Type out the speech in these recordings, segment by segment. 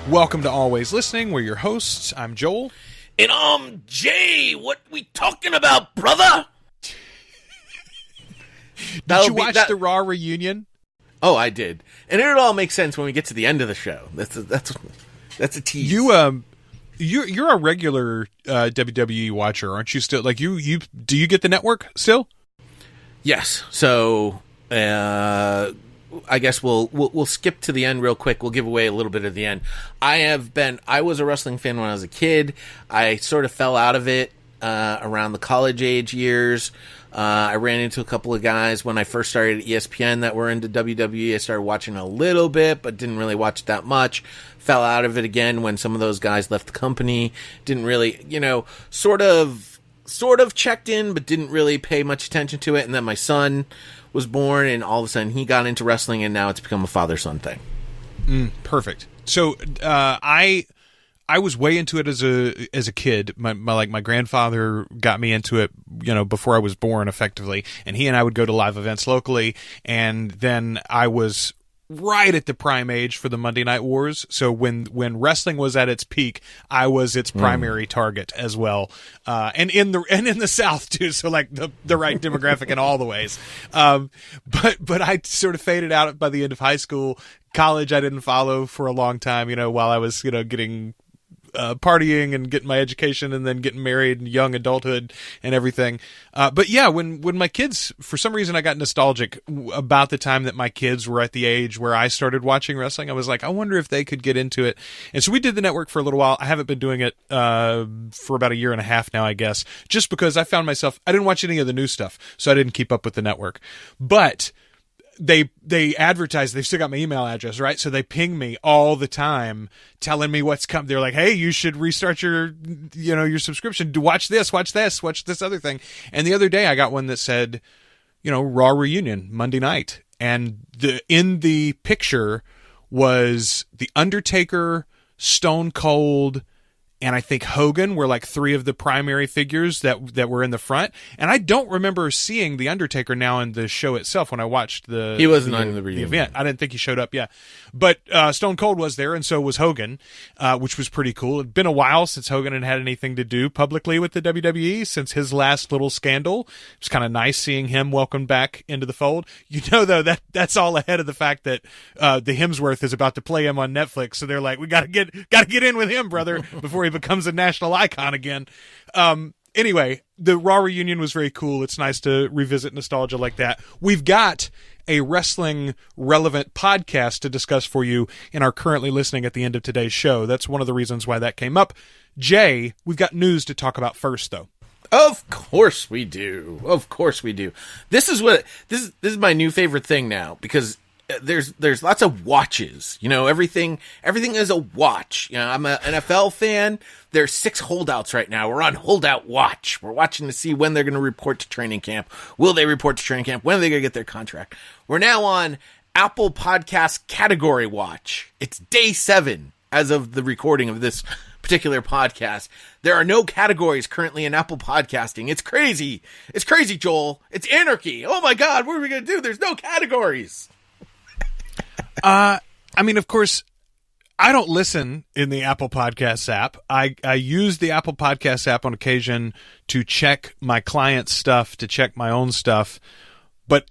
Welcome to Always Listening. We're your hosts. I'm Joel. And I'm Jay. What we talking about, brother? Did you watch the Raw reunion? Oh, I did. And it all makes sense when we get to the end of the show. That's a tease. You're a regular WWE watcher, aren't you? Still, like do you get the network still? Yes. So I guess we'll skip to the end real quick. We'll give away a little bit of the end. I was a wrestling fan when I was a kid. I sort of fell out of it around the college age years. I ran into a couple of guys when I first started at ESPN that were into WWE. I started watching a little bit, but didn't really watch that much. Fell out of it again when some of those guys left the company. Didn't really, sort of checked in, but didn't really pay much attention to it. And then my son was born, and all of a sudden he got into wrestling, and now it's become a father-son thing. Perfect. So I was way into it as a kid. My grandfather got me into it, before I was born, effectively, and he and I would go to live events locally, and then I was right at the prime age for the Monday Night Wars. So when wrestling was at its peak, I was its primary target as well, and in the South too. So like the right demographic in all the ways. But I sort of faded out by the end of high school. College I didn't follow for a long time. While I was getting partying and getting my education and then getting married and young adulthood and everything. But yeah, when my kids, for some reason I got nostalgic about the time that my kids were at the age where I started watching wrestling. I was like, I wonder if they could get into it. And so we did the network for a little while. I haven't been doing it for about a year and a half now, I guess, just because I found myself, I didn't watch any of the new stuff, so I didn't keep up with the network. But they advertise, they've still got my email address, right? So they ping me all the time telling me what's coming. They're like, hey, you should restart your subscription to watch this other thing. And the other day I got one that said, Raw reunion Monday night. And in the picture was The Undertaker, Stone Cold, and I think Hogan were like three of the primary figures that were in the front. And I don't remember seeing The Undertaker now in the show itself when I watched He wasn't on the event. I didn't think he showed up, yeah. But Stone Cold was there, and so was Hogan, which was pretty cool. It'd been a while since Hogan had anything to do publicly with the WWE, since his last little scandal. It was kind of nice seeing him welcomed back into the fold. Though, that's all ahead of the fact that the Hemsworth is about to play him on Netflix, so they're like, we gotta get in with him, brother, before he becomes a national icon again. Anyway, the Raw reunion was very cool. It's nice to revisit nostalgia like that. We've got a wrestling relevant podcast to discuss for you in our currently listening at the end of today's show. That's one of the reasons why that came up. Jay, we've got news to talk about first, though. Of course we do. This is my new favorite thing now, because there's lots of watches. Everything is a watch. I'm an NFL fan. There's 6 holdouts right now. We're on holdout watch. We're watching to see when they're going to report to training camp. Will they report to training camp? When are they going to get their contract? We're now on Apple Podcast category watch. It's day 7 as of the recording of this particular podcast. There are no categories currently in Apple Podcasting. It's crazy. It's crazy, Joel. It's anarchy. Oh my God, what are we going to do? There's no categories. Of course, I don't listen in the Apple Podcasts app. I use the Apple Podcasts app on occasion to check my client's stuff, to check my own stuff. But,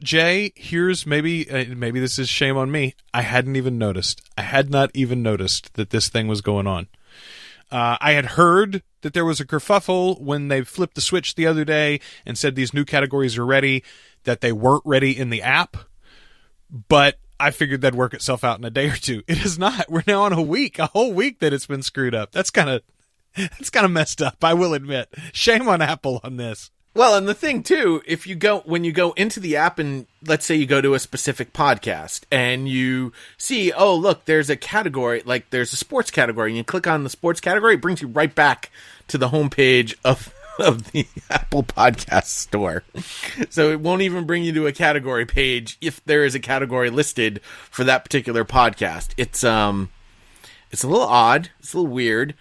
Jay, here's maybe this is shame on me. I hadn't even noticed. I had not even noticed that this thing was going on. I had heard that there was a kerfuffle when they flipped the switch the other day and said these new categories are ready, that they weren't ready in the app. But I figured that'd work itself out in a day or two. It is not. We're now on a whole week that it's been screwed up. That's kind of messed up, I will admit. Shame on Apple on this. Well, and the thing too, when you go into the app and let's say you go to a specific podcast and you see, oh, look, there's a category, like there's a sports category, and you click on the sports category, it brings you right back to the homepage of the Apple Podcast store. So it won't even bring you to a category page if there is a category listed for that particular podcast. It's a little odd. It's a little weird.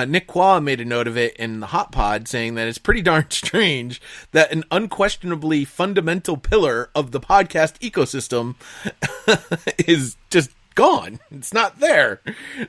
Nick Quah made a note of it in the Hot Pod, saying that it's pretty darn strange that an unquestionably fundamental pillar of the podcast ecosystem is just gone. It's not there.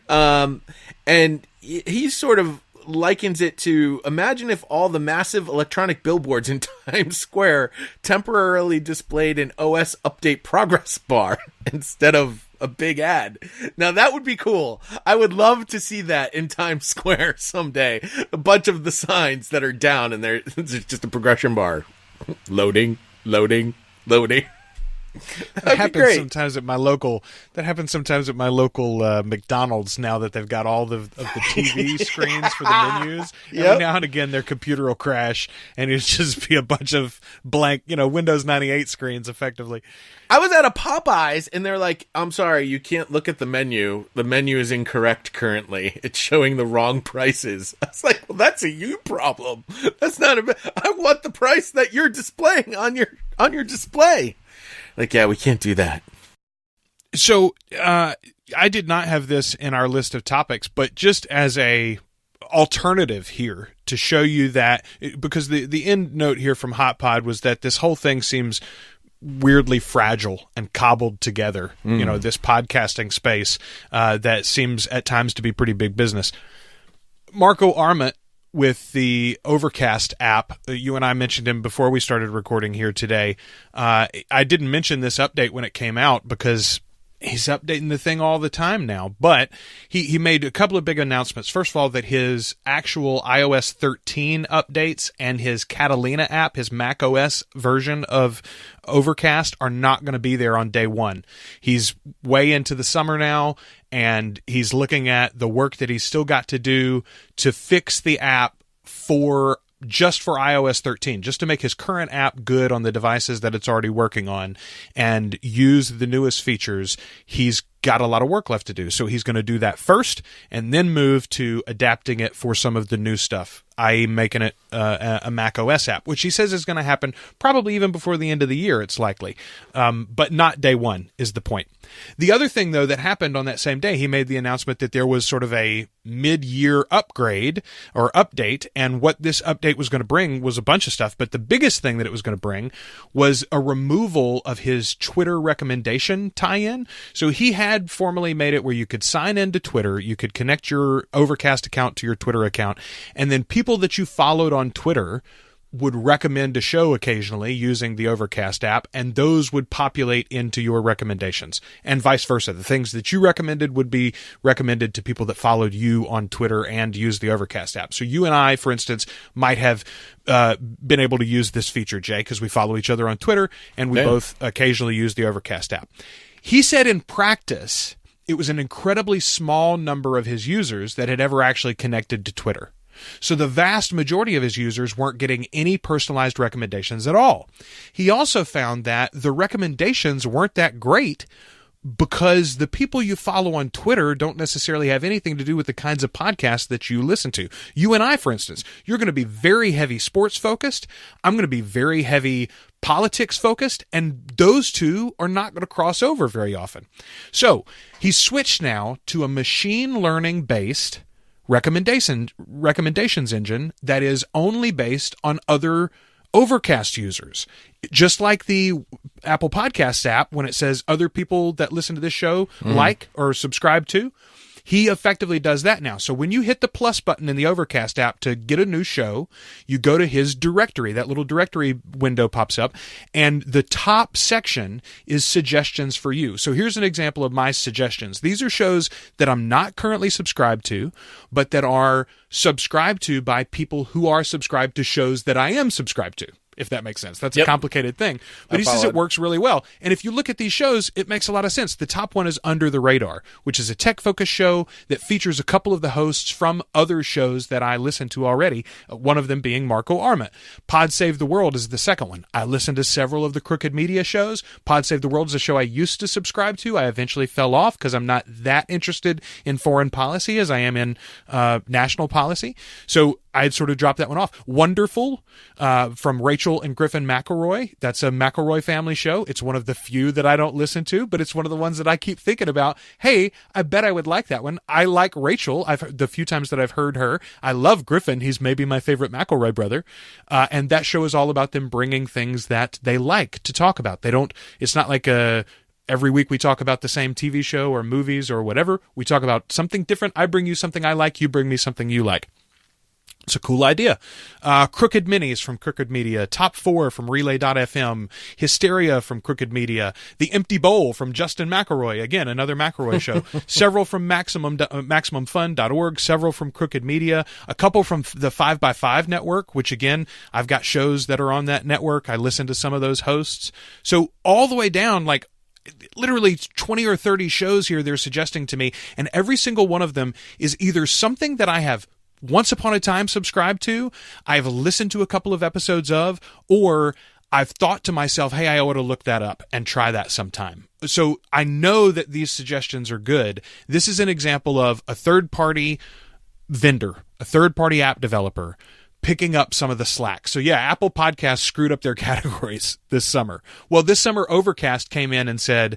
And he sort of likens it to, imagine if all the massive electronic billboards in Times Square temporarily displayed an OS update progress bar instead of a big ad. Now that would be cool. I would love to see that in Times Square someday. A bunch of the signs that are down and there's just a progression bar. Loading. That happens sometimes at my local. That happens sometimes at my local McDonald's. Now that they've got all of the TV screens for the menus, every now and again their computer will crash, and it'll just be a bunch of blank, Windows 98 screens, effectively. I was at a Popeyes, and they're like, "I'm sorry, you can't look at the menu. The menu is incorrect currently. It's showing the wrong prices." I was like, "Well, that's a you problem. That's not a. I want the price that you're displaying on your display." Like, yeah, we can't do that. So I did not have this in our list of topics, but just as a alternative here to show you that, because the end note here from HotPod was that this whole thing seems weirdly fragile and cobbled together. This podcasting space that seems at times to be pretty big business. Marco Arment, with the Overcast app, you and I mentioned him before we started recording here today. I didn't mention this update when it came out because he's updating the thing all the time now. But he made a couple of big announcements. First of all, that his actual iOS 13 updates and his Catalina app, his Mac OS version of Overcast, are not going to be there on day one. He's way into the summer now, and he's looking at the work that he's still got to do to fix the app just for iOS 13, just to make his current app good on the devices that it's already working on and use the newest features. He's got a lot of work left to do. So he's going to do that first and then move to adapting it for some of the new stuff, i.e. making it a Mac OS app, which he says is going to happen probably even before the end of the year, it's likely. But not day one is the point. The other thing, though, that happened on that same day, he made the announcement that there was sort of a mid-year upgrade or update, and what this update was going to bring was a bunch of stuff, but the biggest thing that it was going to bring was a removal of his Twitter recommendation tie-in. So he had formally made it where you could sign into Twitter, you could connect your Overcast account to your Twitter account, and then people that you followed on Twitter would recommend a show occasionally using the Overcast app, and those would populate into your recommendations, and vice versa. The things that you recommended would be recommended to people that followed you on Twitter and used the Overcast app. So you and I, for instance, might have been able to use this feature, Jay, because we follow each other on Twitter, and we both occasionally use the Overcast app. He said in practice, it was an incredibly small number of his users that had ever actually connected to Twitter. So the vast majority of his users weren't getting any personalized recommendations at all. He also found that the recommendations weren't that great because the people you follow on Twitter don't necessarily have anything to do with the kinds of podcasts that you listen to. You and I, for instance, you're going to be very heavy sports focused. I'm going to be very heavy politics focused, and those two are not going to cross over very often. So he's switched now to a machine learning based recommendations engine that is only based on other Overcast users. Just like the Apple Podcasts app, when it says other people that listen to this show like or subscribe to, he effectively does that now. So when you hit the plus button in the Overcast app to get a new show, you go to his directory. That little directory window pops up, and the top section is suggestions for you. So here's an example of my suggestions. These are shows that I'm not currently subscribed to, but that are subscribed to by people who are subscribed to shows that I am subscribed to, if that makes sense. That's a complicated thing. But he says it works really well. And if you look at these shows, it makes a lot of sense. The top one is Under the Radar, which is a tech-focused show that features a couple of the hosts from other shows that I listen to already, one of them being Marco Arment. Pod Save the World is the second one. I listen to several of the Crooked Media shows. Pod Save the World is a show I used to subscribe to. I eventually fell off because I'm not that interested in foreign policy as I am in national policy. So I'd sort of dropped that one off. Wonderful, from Rachel and Griffin McElroy. That's a McElroy family show. It's one of the few that I don't listen to, but it's one of the ones that I keep thinking about. Hey, I bet I would like that one. I like Rachel. The few times that I've heard her. I love Griffin. He's maybe my favorite McElroy brother. And that show is all about them bringing things that they like to talk about. It's not like a Every week we talk about the same TV show or movies or whatever. We talk about something different. I bring you something I like. You bring me something you like. It's a cool idea. Crooked Minis from Crooked Media, Top 4 from Relay.fm, Hysteria from Crooked Media, The Empty Bowl from Justin McElroy, again, another McElroy show, several from MaximumFun.org, several from Crooked Media, a couple from the 5x5 network, which again, I've got shows that are on that network. I listen to some of those hosts. So all the way down, like, literally 20 or 30 shows here they're suggesting to me, and every single one of them is either something that I have once upon a time subscribed to, I've listened to a couple of episodes of, or I've thought to myself, hey, I ought to look that up and try that sometime. So I know that these suggestions are good. This is an example of a third-party vendor, a third-party app developer picking up some of the slack. So yeah, Apple Podcasts screwed up their categories this summer. Well, this summer Overcast came in and said,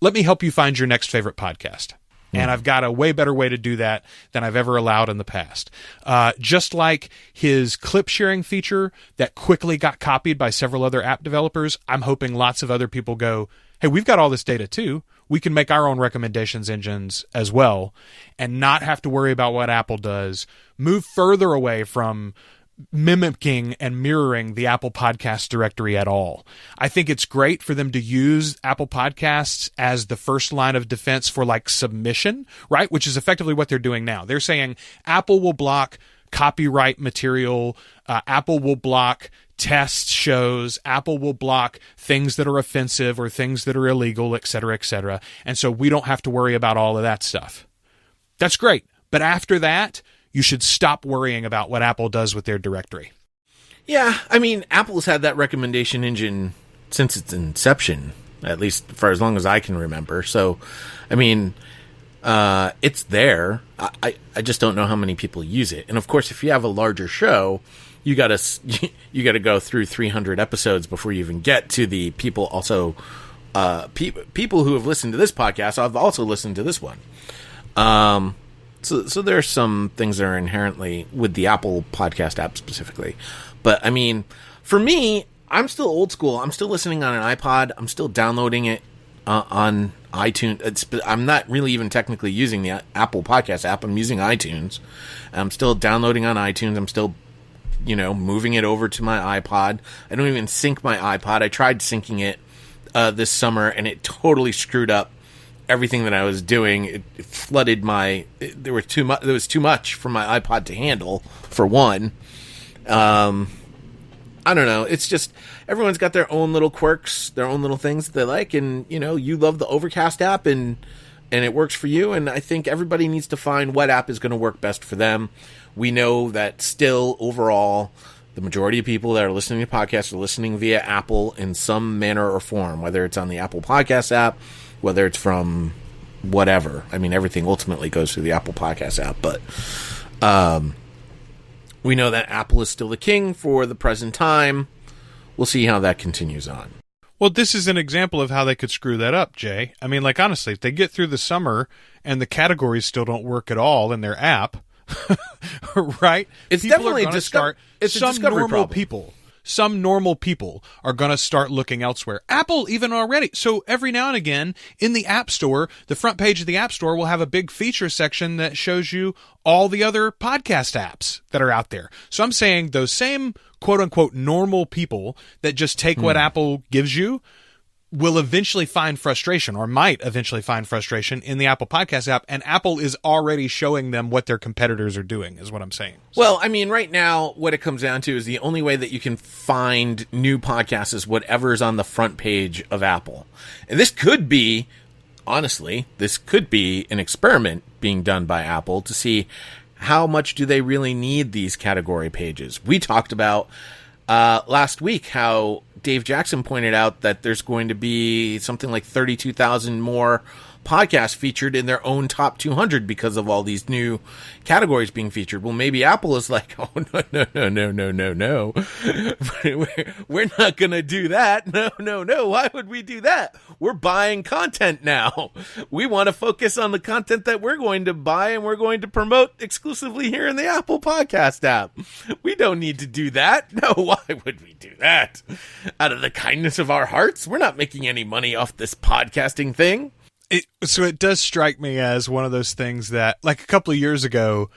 let me help you find your next favorite podcast. And I've got a way better way to do that than I've ever allowed in the past. Just like his clip sharing feature that quickly got copied by several other app developers, I'm hoping lots of other people go, hey, we've got all this data too. We can make our own recommendations engines as well and not have to worry about what Apple does. Move further away from mimicking and mirroring the Apple Podcasts directory at all. I think it's great for them to use Apple Podcasts as the first line of defense for like submission, right? Which is effectively what they're doing now. They're saying Apple will block copyright material. Apple will block test shows. Apple will block things that are offensive or things that are illegal, et cetera, et cetera. And so we don't have to worry about all of that stuff. That's great. But after that, you should stop worrying about what Apple does with their directory. Yeah, I mean, Apple's had that recommendation engine since its inception, at least for as long as I can remember. So, I mean, it's there. I just don't know how many people use it. And of course, if you have a larger show, you gotta go through 300 episodes before you even get to the people. Also, people who have listened to this podcast have also listened to this one. So there are some things that are inherently with the Apple Podcast app specifically. But, I mean, for me, I'm still old school. I'm still listening on an iPod. I'm still downloading it on iTunes. I'm not really even technically using the Apple Podcast app. I'm using iTunes. I'm still downloading on iTunes. I'm still, moving it over to my iPod. I don't even sync my iPod. I tried syncing it this summer, and it totally screwed up everything that I was doing. It flooded there was too much for my iPod to handle, for one. I don't know. It's just everyone's got their own little quirks, their own little things that they like, and you love the Overcast app and it works for you, and I think everybody needs to find what app is going to work best for them. We know that still overall the majority of people that are listening to podcasts are listening via Apple in some manner or form, whether it's on the Apple Podcast app, whether it's from whatever. I mean, everything ultimately goes through the Apple Podcast app, but we know that Apple is still the king for the present time. We'll see how that continues on. Well, this is an example of how they could screw that up, Jay. I mean, like, honestly, if they get through the summer and the categories still don't work at all in their app, right? It's people definitely are gonna start. It's some a discovery normal problem. people. Some normal people are going to start looking elsewhere. Apple even already. So every now and again in the App Store, the front page of the App Store will have a big feature section that shows you all the other podcast apps that are out there. So I'm saying those same quote unquote normal people that just take what Apple gives you will eventually find frustration, or might eventually find frustration in the Apple Podcast app, and Apple is already showing them what their competitors are doing, is what I'm saying. So, well, I mean, right now, what it comes down to is the only way that you can find new podcasts is whatever is on the front page of Apple. And this could be, honestly, an experiment being done by Apple to see how much do they really need these category pages. We talked about last week how Dave Jackson pointed out that there's going to be something like 32,000 more podcasts featured in their own top 200 because of all these new categories being featured. Well, maybe Apple is like, oh, no. We're not going to do that. No. Why would we do that? We're buying content now. We want to focus on the content that we're going to buy and we're going to promote exclusively here in the Apple Podcast app. We don't need to do that. No, why would we do that? Out of the kindness of our hearts? We're not making any money off this podcasting thing. So it does strike me as one of those things that, like a couple of years ago,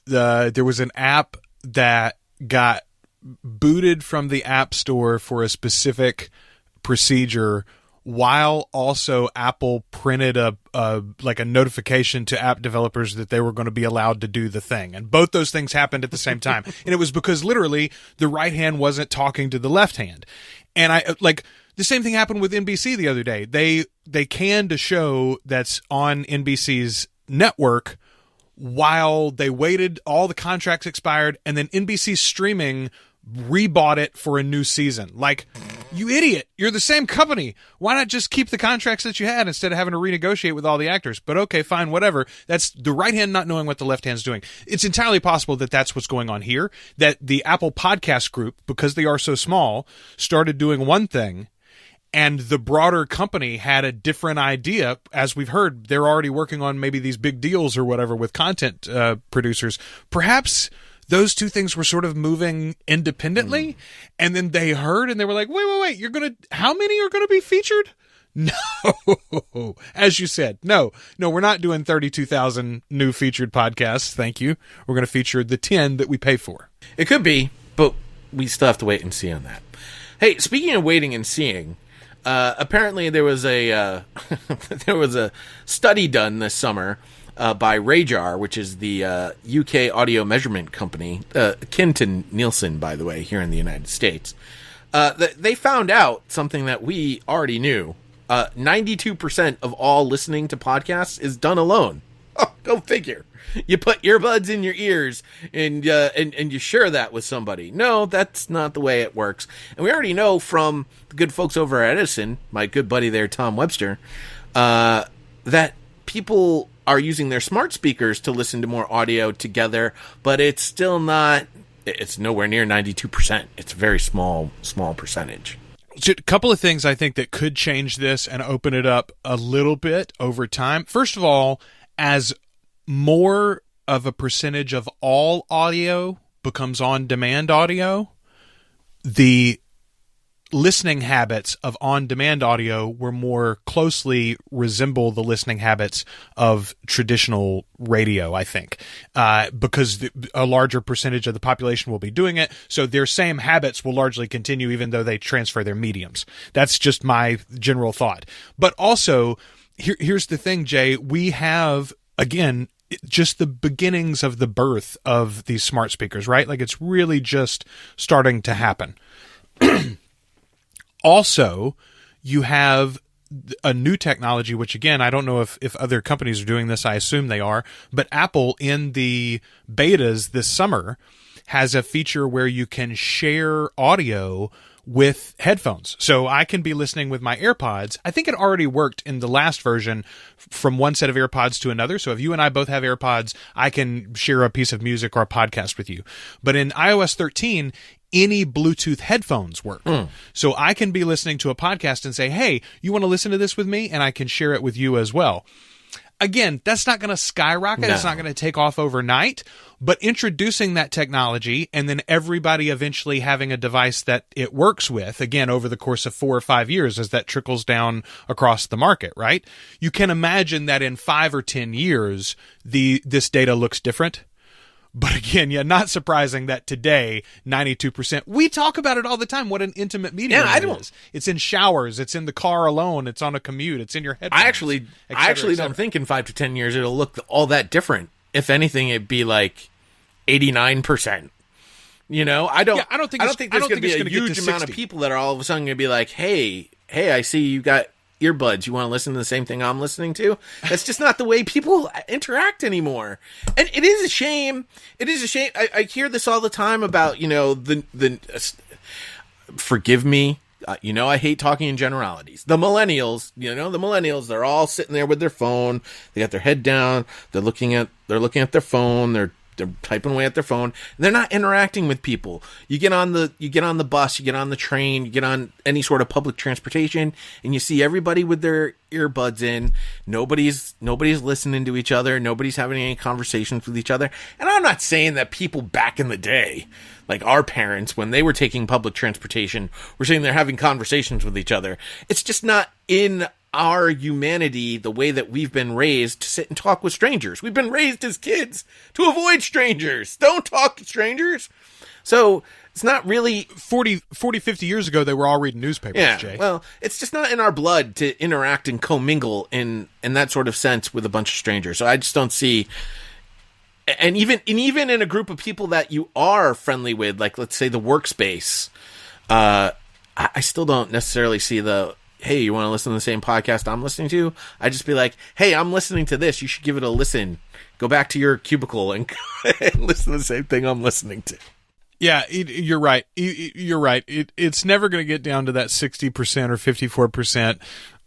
there was an app that got booted from the App Store for a specific procedure, while also Apple printed a notification to app developers that they were going to be allowed to do the thing. And both those things happened at the same time. And it was because literally the right hand wasn't talking to the left hand. And the same thing happened with NBC the other day. They canned a show that's on NBC's network while they waited, all the contracts expired, and then NBC Streaming rebought it for a new season. Like, you idiot. You're the same company. Why not just keep the contracts that you had instead of having to renegotiate with all the actors? But okay, fine, whatever. That's the right hand not knowing what the left hand's doing. It's entirely possible that that's what's going on here, that the Apple Podcast Group, because they are so small, started doing one thing, and the broader company had a different idea. As we've heard, they're already working on maybe these big deals or whatever with content producers. Perhaps those two things were sort of moving independently, and then they heard and they were like, wait, how many are going to be featured? No, as you said, no, we're not doing 32,000 new featured podcasts. Thank you. We're going to feature the 10 that we pay for. It could be, but we still have to wait and see on that. Hey, speaking of waiting and seeing, apparently there was a study done this summer by RAJAR, which is the UK audio measurement company, akin to Nielsen, by the way, here in the United States. They found out something that we already knew. 92% of all listening to podcasts is done alone. Oh, go figure. You put earbuds in your ears and you share that with somebody. No, that's not the way it works. And we already know from the good folks over at Edison, my good buddy there, Tom Webster, that people are using their smart speakers to listen to more audio together, but it's still not, it's nowhere near 92%. It's a very small percentage. A couple of things I think that could change this and open it up a little bit over time. First of all, as more of a percentage of all audio becomes on-demand audio, the listening habits of on-demand audio will more closely resemble the listening habits of traditional radio, I think, because a larger percentage of the population will be doing it. So their same habits will largely continue even though they transfer their mediums. That's just my general thought. But also, here's the thing, Jay. We have, again, just the beginnings of the birth of these smart speakers, right? Like, it's really just starting to happen. Also, you have a new technology, which, again, I don't know if other companies are doing this. I assume they are. But Apple, in the betas this summer, has a feature where you can share audio with headphones. So I can be listening with my AirPods. I think it already worked in the last version from one set of AirPods to another. So if you and I both have AirPods, I can share a piece of music or a podcast with you. But in iOS 13, any Bluetooth headphones work. So I can be listening to a podcast and say, hey, you want to listen to this with me? And I can share it with you as well. Again, that's not going to skyrocket. No. It's not going to take off overnight. But introducing that technology and then everybody eventually having a device that it works with, again, over the course of 4 or 5 years as that trickles down across the market, right? You can imagine that in 5 or 10 years, this data looks different. But again, not surprising that today, 92%, we talk about it all the time, what an intimate medium it is. It's in showers, it's in the car alone, it's on a commute, it's in your headphones. I actually don't think in 5 to 10 years it'll look all that different. If anything, it'd be like 89%. You know, I don't think there's going to be a huge amount of people that are all of a sudden going to be like, hey, I see you got earbuds. You want to listen to the same thing I'm listening to? That's just not the way people interact anymore. And it is a shame. It is a shame. I hear this all the time about, the forgive me, I hate talking in generalities. The millennials, they're all sitting there with their phone. They got their head down. They're looking at their phone. They're typing away at their phone. They're not interacting with people. You get on the bus, you get on the train, you get on any sort of public transportation, and you see everybody with their earbuds in. Nobody's listening to each other. Nobody's having any conversations with each other. And I'm not saying that people back in the day, like our parents, when they were taking public transportation, were sitting there having conversations with each other. It's just not in our humanity, the way that we've been raised, to sit and talk with strangers. We've been raised as kids to avoid strangers. Don't talk to strangers. So it's not really 40, 50 years ago, they were all reading newspapers, Jay. Well, it's just not in our blood to interact and commingle in that sort of sense with a bunch of strangers. So I just don't see, and even in a group of people that you are friendly with, like let's say the workspace, I still don't necessarily see the, hey, you want to listen to the same podcast I'm listening to? I just be like, hey, I'm listening to this. You should give it a listen. Go back to your cubicle and listen to the same thing I'm listening to. Yeah, you're right. You're right. It's never going to get down to that 60% or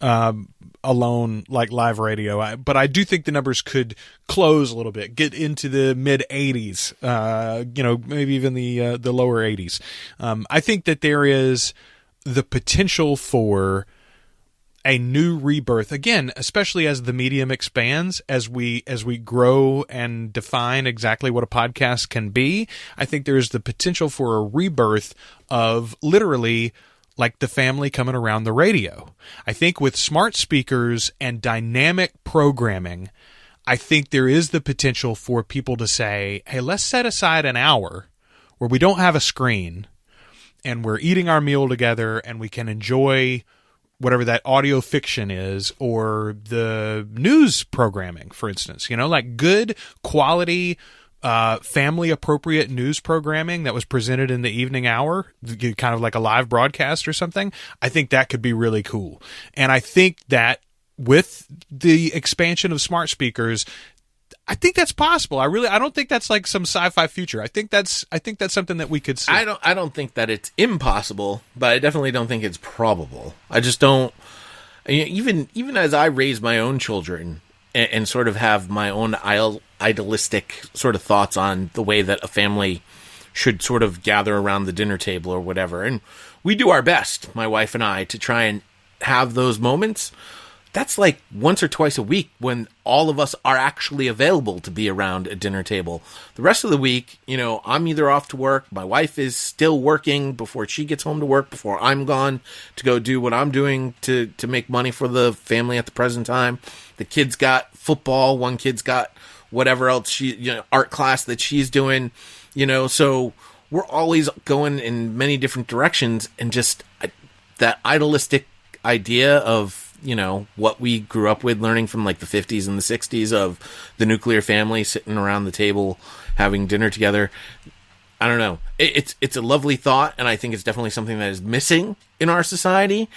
54% alone like live radio. But I do think the numbers could close a little bit, get into the mid 80s, maybe even the lower 80s. I think that there is the potential for a new rebirth, again, especially as the medium expands, as we grow and define exactly what a podcast can be. I think there's the potential for a rebirth of literally like the family coming around the radio. I think with smart speakers and dynamic programming, I think there is the potential for people to say, hey, let's set aside an hour where we don't have a screen and we're eating our meal together and we can enjoy whatever that audio fiction is, or the news programming, for instance, like good quality, family appropriate news programming that was presented in the evening hour, kind of like a live broadcast or something. I think that could be really cool. And I think that with the expansion of smart speakers, I think that's possible. I don't think that's like some sci-fi future. I think that's something that we could see. I don't think that it's impossible, but I definitely don't think it's probable. I just don't. Even as I raise my own children and sort of have my own idealistic sort of thoughts on the way that a family should sort of gather around the dinner table or whatever, and we do our best, my wife and I, to try and have those moments. That's like once or twice a week when all of us are actually available to be around a dinner table. The rest of the week, I'm either off to work, my wife is still working before she gets home to work, before I'm gone to go do what I'm doing to make money for the family at the present time. The kids got football, one kid's got whatever else art class that she's doing, so we're always going in many different directions, and just that idealistic idea of what we grew up with, learning from like the 50s and the 60s of the nuclear family sitting around the table having dinner together. I don't know. It's a lovely thought, and I think it's definitely something that is missing in our society.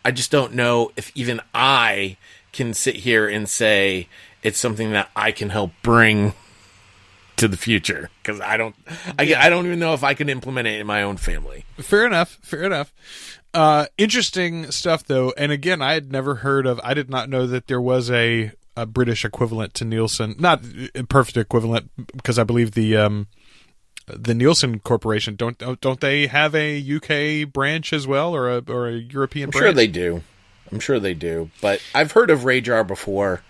I just don't know if even I can sit here and say it's something that I can help bring to the future, because I don't even know if I can implement it in my own family. Fair enough. Interesting stuff, though. And again, I did not know that there was a British equivalent to Nielsen, not a perfect equivalent, because I believe the Nielsen Corporation, don't they have a UK branch as well, or a European branch? I'm sure they do. But I've heard of RAJAR before.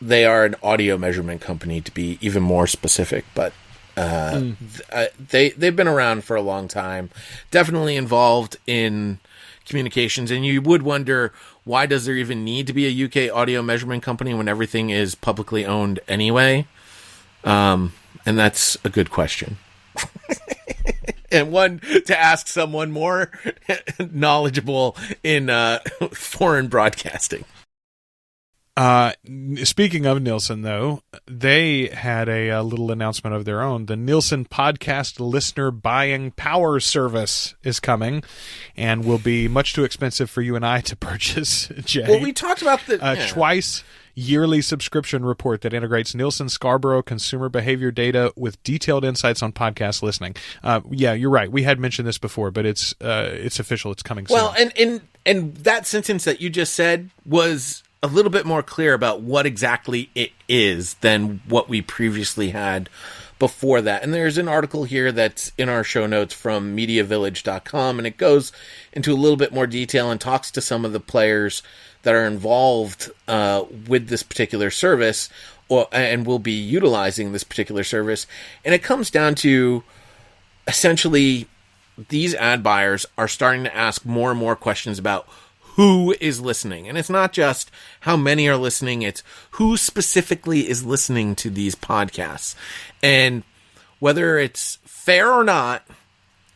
They are an audio measurement company, to be even more specific, but they've been around for a long time, definitely involved in communications, and you would wonder, why does there even need to be a UK audio measurement company when everything is publicly owned anyway? And that's a good question. And one to ask someone more knowledgeable in foreign broadcasting. Speaking of Nielsen, though, they had a little announcement of their own. The Nielsen Podcast Listener Buying Power Service is coming and will be much too expensive for you and I to purchase, Jay. Well, we talked about the twice yearly subscription report that integrates Nielsen Scarborough consumer behavior data with detailed insights on podcast listening. Yeah, you're right. We had mentioned this before, but it's official. It's coming soon. Well, and that sentence that you just said was a little bit more clear about what exactly it is than what we previously had before that. And there's an article here that's in our show notes from MediaVillage.com, and it goes into a little bit more detail and talks to some of the players that are involved with this particular service and will be utilizing this particular service. And it comes down to essentially these ad buyers are starting to ask more and more questions about who is listening. And it's not just how many are listening, it's who specifically is listening to these podcasts. And whether it's fair or not,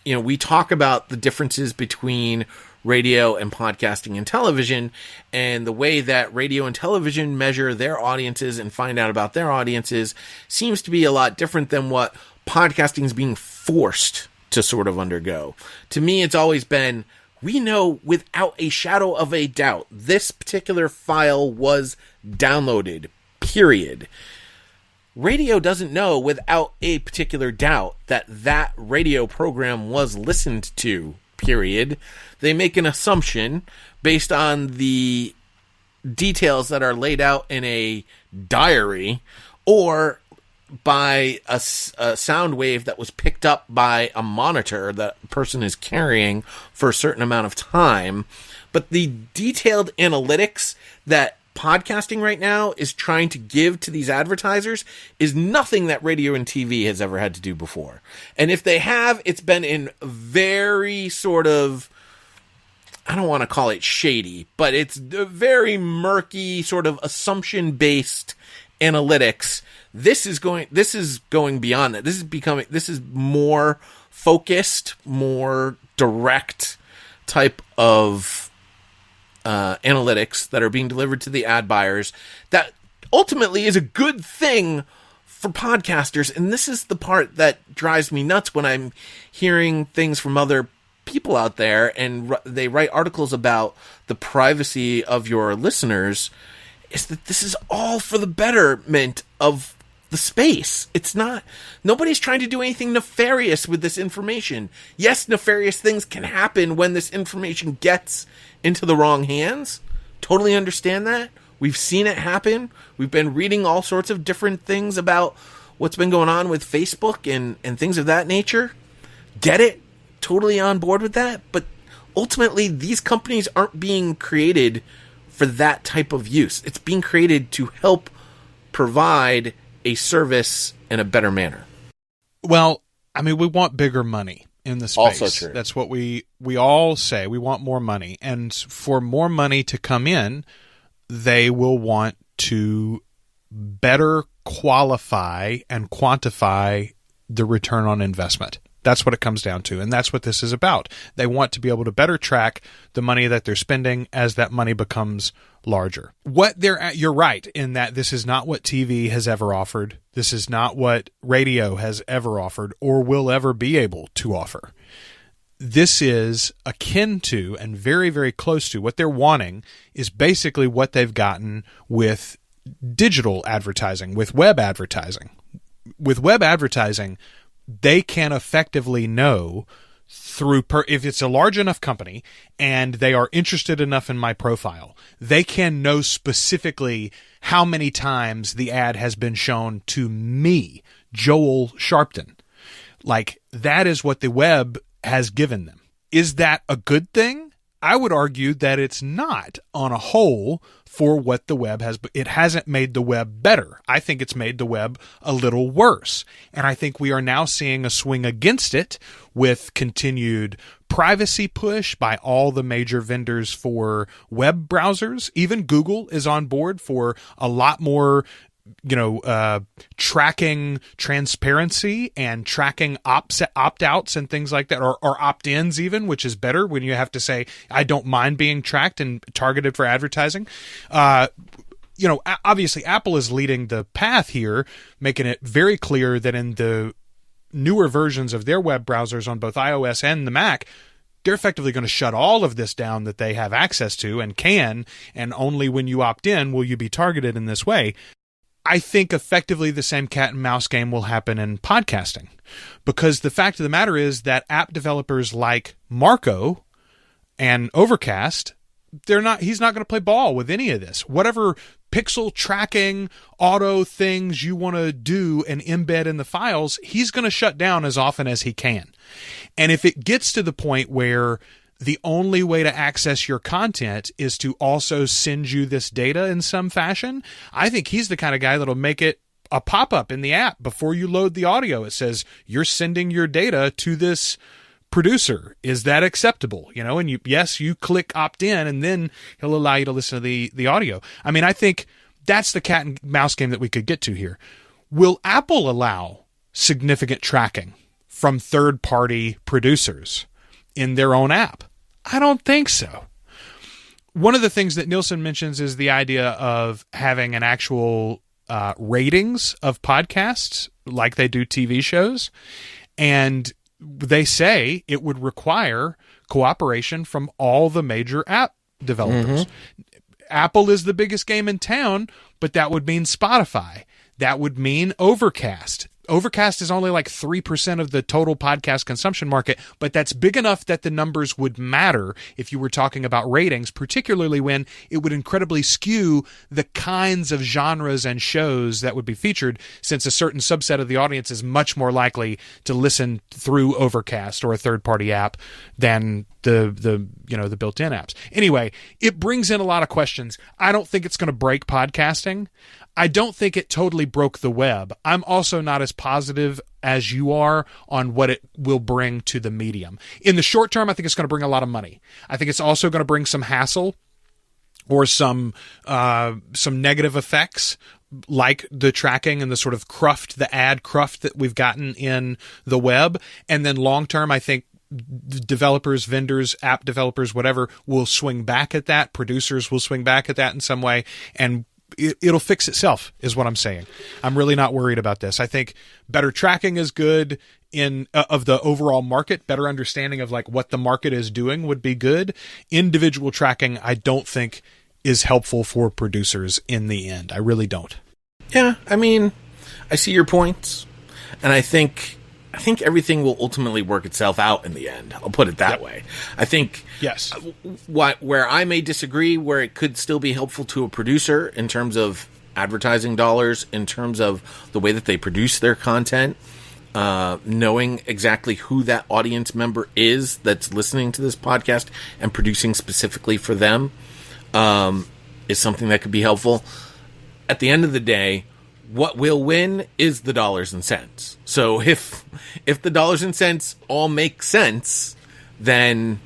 we talk about the differences between radio and podcasting and television, and the way that radio and television measure their audiences and find out about their audiences seems to be a lot different than what podcasting is being forced to sort of undergo. To me, it's always been, we know without a shadow of a doubt this particular file was downloaded, period. Radio doesn't know without a particular doubt that that radio program was listened to, period. They make an assumption based on the details that are laid out in a diary or by a sound wave that was picked up by a monitor that a person is carrying for a certain amount of time. But the detailed analytics that podcasting right now is trying to give to these advertisers is nothing that radio and TV has ever had to do before. And if they have, it's been in very sort of, I don't want to call it shady, but it's a very murky sort of assumption-based analytics. This is going beyond that. This is more focused, more direct type of analytics that are being delivered to the ad buyers that ultimately is a good thing for podcasters. And this is the part that drives me nuts when I'm hearing things from other people out there and they write articles about the privacy of your listeners, is that this is all for the betterment of the space. It's not, nobody's trying to do anything nefarious with this information. Yes, nefarious things can happen when this information gets into the wrong hands. Totally understand that. We've seen it happen. We've been reading all sorts of different things about what's been going on with Facebook and things of that nature. Get it. Totally on board with that. But ultimately, these companies aren't being created for that type of use. It's being created to help provide a service in a better manner. Well, I mean, we want bigger money in the space. Also true. That's what we all say. We want more money. And for more money to come in, they will want to better qualify and quantify the return on investment. That's what it comes down to, and that's what this is about. They want to be able to better track the money that they're spending as that money becomes larger. You're right in that this is not what TV has ever offered. This is not what radio has ever offered or will ever be able to offer. This is akin to and very, very close to what they're wanting is basically what they've gotten with digital advertising, with web advertising. With web advertising, they can effectively know if it's a large enough company and they are interested enough in my profile, they can know specifically how many times the ad has been shown to me, Joel Sharpton. Like, that is what the web has given them. Is that a good thing? I would argue that it's not on a whole for what the web has. It hasn't made the web better. I think it's made the web a little worse. And I think we are now seeing a swing against it with continued privacy push by all the major vendors for web browsers. Even Google is on board for a lot more tracking transparency and tracking opt-outs and things like that, or opt-ins even, which is better when you have to say, I don't mind being tracked and targeted for advertising. obviously Apple is leading the path here, making it very clear that in the newer versions of their web browsers on both iOS and the Mac, they're effectively going to shut all of this down that they have access to and can, and only when you opt in will you be targeted in this way. I think effectively the same cat and mouse game will happen in podcasting, because the fact of the matter is that app developers like Marco and Overcast, he's not going to play ball with any of this. Whatever pixel tracking, auto things you want to do and embed in the files, he's going to shut down as often as he can. And if it gets to the point where the only way to access your content is to also send you this data in some fashion, I think he's the kind of guy that'll make it a pop-up in the app before you load the audio. It says, you're sending your data to this producer. Is that acceptable? And you click opt in, and then he'll allow you to listen to the audio. I mean, I think that's the cat and mouse game that we could get to here. Will Apple allow significant tracking from third-party producers in their own app? I don't think so. One of the things that Nielsen mentions is the idea of having an actual ratings of podcasts like they do TV shows. And they say it would require cooperation from all the major app developers. Apple is the biggest game in town, but that would mean Spotify. That would mean Overcast. Overcast is only like 3% of the total podcast consumption market, but that's big enough that the numbers would matter if you were talking about ratings, particularly when it would incredibly skew the kinds of genres and shows that would be featured, since a certain subset of the audience is much more likely to listen through Overcast or a third-party app than the built-in apps. Anyway, it brings in a lot of questions. I don't think it's going to break podcasting. I don't think it totally broke the web. I'm also not as positive as you are on what it will bring to the medium. In the short term, I think it's going to bring a lot of money. I think it's also going to bring some hassle or some negative effects, like the tracking and the sort of the ad cruft that we've gotten in the web. And then long term, I think developers, vendors, app developers, whatever, will swing back at that. Producers will swing back at that in some way, and it'll fix itself, is what I'm saying. I'm really not worried about this. I think better tracking is good of the overall market. Better understanding of like what the market is doing would be good. Individual tracking, I don't think is helpful for producers in the end. I really don't. Yeah, I mean, I see your points, and I think everything will ultimately work itself out in the end. I'll put it that way. I think yes. Where I may disagree, where it could still be helpful to a producer in terms of advertising dollars, in terms of the way that they produce their content, knowing exactly who that audience member is that's listening to this podcast and producing specifically for them, is something that could be helpful. At the end of the day, what will win is the dollars and cents. So if the dollars and cents all make sense, then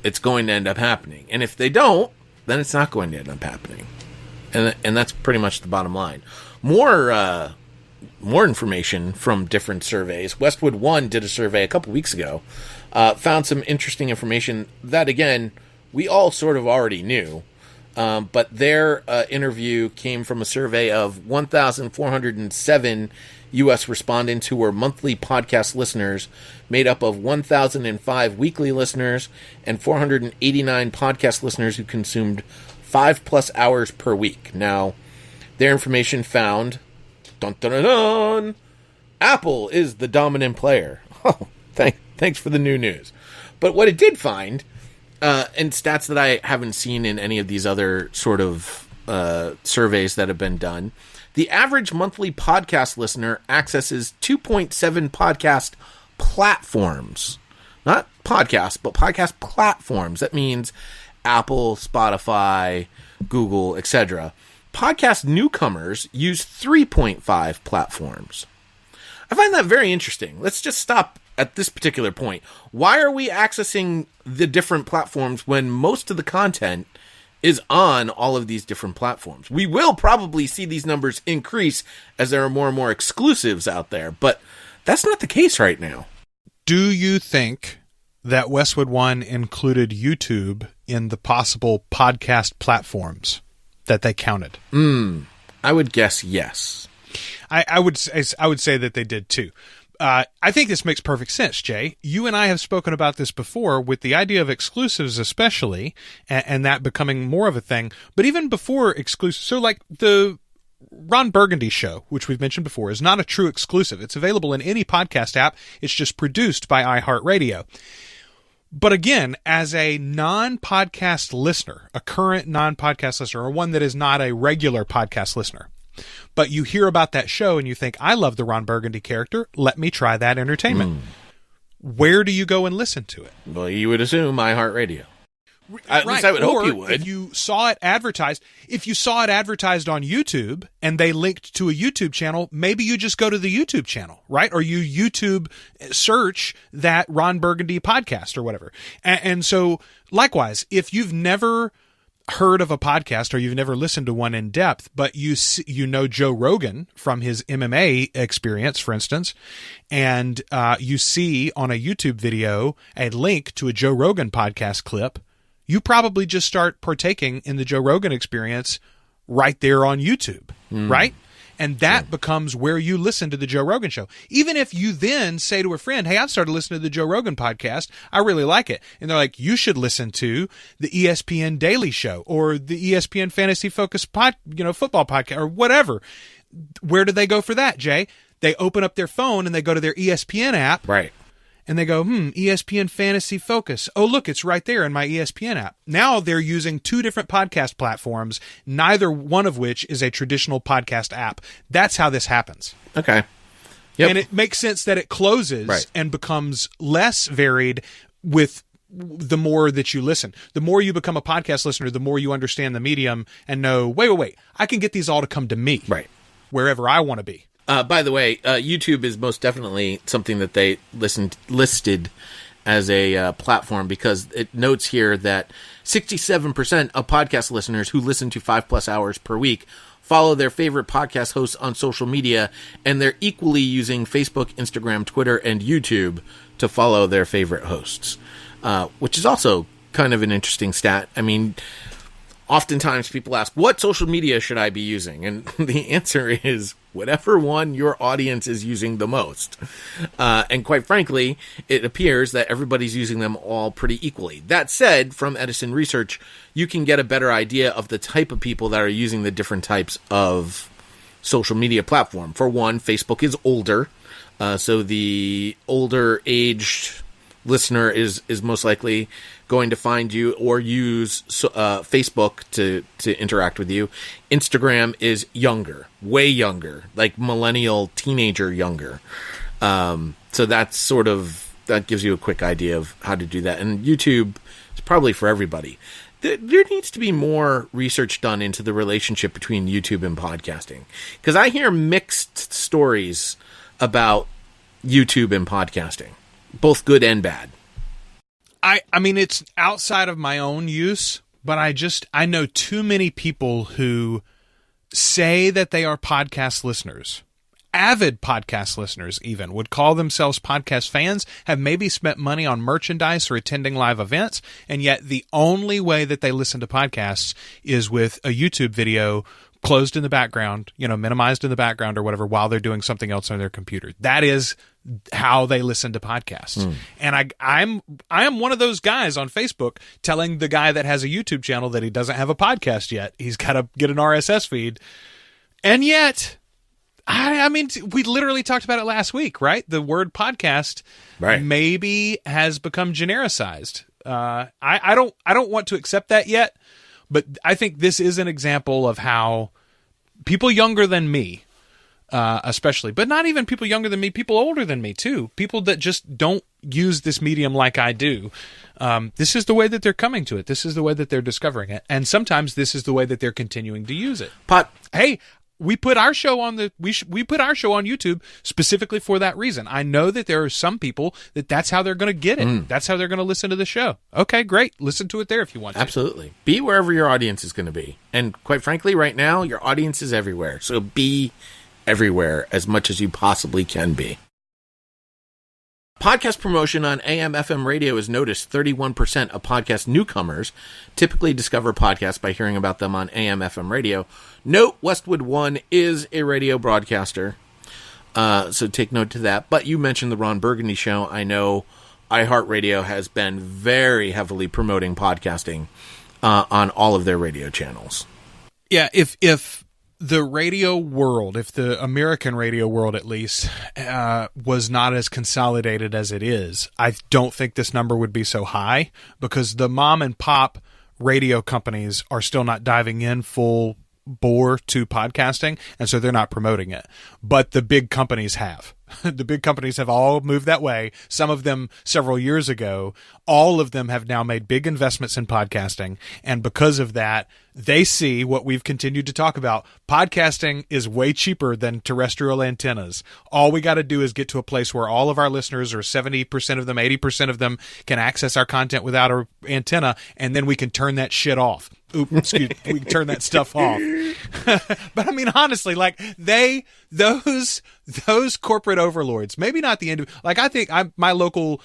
it's going to end up happening. And if they don't, then it's not going to end up happening. And that's pretty much the bottom line. More information from different surveys. Westwood One did a survey a couple weeks ago, found some interesting information that, again, we all sort of already knew. But their interview came from a survey of 1,407 U.S. respondents who were monthly podcast listeners, made up of 1,005 weekly listeners and 489 podcast listeners who consumed 5+ hours per week. Now, their information found, dun dun dun dun, Apple is the dominant player. Oh, thanks for the new news. But what it did find, and stats that I haven't seen in any of these other sort of surveys that have been done, the average monthly podcast listener accesses 2.7 podcast platforms. Not podcasts, but podcast platforms. That means Apple, Spotify, Google, etc. Podcast newcomers use 3.5 platforms. I find that very interesting. Let's just stop at this particular point. Why are we accessing the different platforms when most of the content is on all of these different platforms? We will probably see these numbers increase as there are more and more exclusives out there, but that's not the case right now. Do you think that Westwood One included YouTube in the possible podcast platforms? that they counted? I would guess yes. I would say that they did too. I think this makes perfect sense, Jay. You and I have spoken about this before with the idea of exclusives, especially, and that becoming more of a thing. But even before exclusives, so like the Ron Burgundy show, which we've mentioned before, is not a true exclusive. It's available in any podcast app. It's just produced by iHeartRadio. But again, as a non-podcast listener, a current non-podcast listener, or one that is not a regular podcast listener, but you hear about that show and you think, I love the Ron Burgundy character, let me try that entertainment. Where do you go and listen to it? Well, you would assume iHeartRadio. At least I would hope you would. If you saw it advertised on YouTube and they linked to a YouTube channel, maybe you just go to the YouTube channel, right? Or you YouTube search that Ron Burgundy podcast or whatever. And so likewise, if you've never heard of a podcast or you've never listened to one in depth, but you know Joe Rogan from his MMA experience, for instance, and you see on a YouTube video a link to a Joe Rogan podcast clip, you probably just start partaking in the Joe Rogan experience right there on YouTube, right? And that becomes where you listen to the Joe Rogan show. Even if you then say to a friend, hey, I've started listening to the Joe Rogan podcast. I really like it. And they're like, you should listen to the ESPN Daily Show or the ESPN Fantasy Focus football podcast or whatever. Where do they go for that, Jay? They open up their phone and they go to their ESPN app. Right. And they go, ESPN Fantasy Focus. Oh, look, it's right there in my ESPN app. Now they're using two different podcast platforms, neither one of which is a traditional podcast app. That's how this happens. Okay. Yep. And it makes sense that it closes and becomes less varied with the more that you listen. The more you become a podcast listener, the more you understand the medium and know, wait, I can get these all to come to me. Right. Wherever I want to be. By the way, YouTube is most definitely something that they listed as a platform, because it notes here that 67% of podcast listeners who listen to 5+ hours per week follow their favorite podcast hosts on social media, and they're equally using Facebook, Instagram, Twitter, and YouTube to follow their favorite hosts, which is also kind of an interesting stat. I mean, oftentimes people ask, what social media should I be using? And the answer is whatever one your audience is using the most. And quite frankly, it appears that everybody's using them all pretty equally. That said, from Edison Research, you can get a better idea of the type of people that are using the different types of social media platform. For one, Facebook is older. So the older aged listener is most likely going to find you or use Facebook to interact with you. Instagram is younger, way younger, like millennial, teenager younger. So that's that gives you a quick idea of how to do that. And YouTube is probably for everybody. There needs to be more research done into the relationship between YouTube and podcasting, because I hear mixed stories about YouTube and podcasting, both good and bad. I mean, it's outside of my own use, but I know too many people who say that they are podcast listeners, avid podcast listeners even, would call themselves podcast fans, have maybe spent money on merchandise or attending live events, and yet the only way that they listen to podcasts is with a YouTube video closed in the background, minimized in the background or whatever, while they're doing something else on their computer. That is how they listen to podcasts. And I am one of those guys on Facebook telling the guy that has a YouTube channel that he doesn't have a podcast yet. He's got to get an RSS feed. And yet, I mean, we literally talked about it last week, right? The word podcast maybe has become genericized. I don't want to accept that yet, but I think this is an example of how people younger than me, especially, but not even people younger than me, people older than me too, people that just don't use this medium like I do. This is the way that they're coming to it. This is the way that they're discovering it. And sometimes this is the way that they're continuing to use it. Hey, we put our show on we put our show on YouTube specifically for that reason. I know that there are some people that's how they're going to get it. That's how they're going to listen to the show. Okay, great. Listen to it there if you want to. Absolutely. Be wherever your audience is going to be. And quite frankly, right now, your audience is everywhere. So be everywhere as much as you possibly can be. Podcast promotion on AM/FM radio is noticed. 31% of podcast newcomers typically discover podcasts by hearing about them on AM/FM radio. Note, Westwood One is a radio broadcaster, so take note to that. But you mentioned the Ron Burgundy Show. I know iHeartRadio has been very heavily promoting podcasting on all of their radio channels. Yeah, if the radio world, if the American radio world at least, was not as consolidated as it is, I don't think this number would be so high, because the mom and pop radio companies are still not diving in full bore to podcasting, and so they're not promoting it. But the big companies have. The big companies have all moved that way. Some of them several years ago. All of them have now made big investments in podcasting. And because of that, they see what we've continued to talk about. Podcasting is way cheaper than terrestrial antennas. All we got to do is get to a place where all of our listeners, or 70% of them, 80% of them, can access our content without an antenna, and then we can turn that shit off. We can turn that stuff off. But I mean, honestly, like those corporate overlords, maybe not the end. Like, I think my local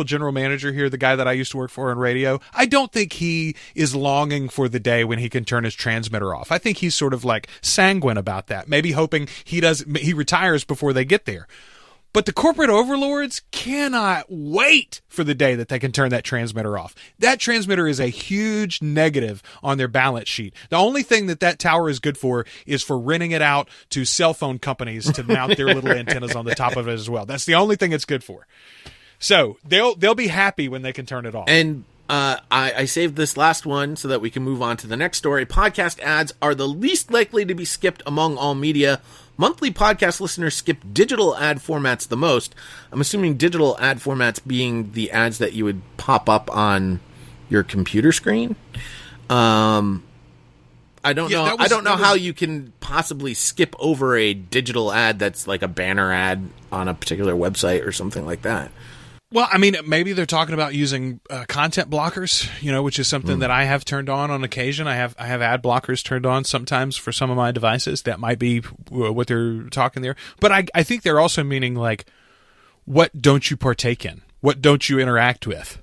general manager here, the guy that I used to work for on radio, I don't think he is longing for the day when he can turn his transmitter off. I think he's sort of like sanguine about that, maybe hoping he retires before they get there. But the corporate overlords cannot wait for the day that they can turn that transmitter off. That transmitter is a huge negative on their balance sheet. The only thing that tower is good for is for renting it out to cell phone companies to mount their little antennas on the top of it as well. That's the only thing it's good for. So they'll be happy when they can turn it off. And I saved this last one so that we can move on to the next story. Podcast ads are the least likely to be skipped among all media. Monthly podcast listeners skip digital ad formats the most. I'm assuming digital ad formats being the ads that you would pop up on your computer screen. I don't know. I don't know how you can possibly skip over a digital ad that's like a banner ad on a particular website or something like that. Well, I mean, maybe they're talking about using content blockers, which is something that I have turned on occasion. I have ad blockers turned on sometimes for some of my devices. That might be what they're talking there. But I think they're also meaning, like, what don't you partake in? What don't you interact with?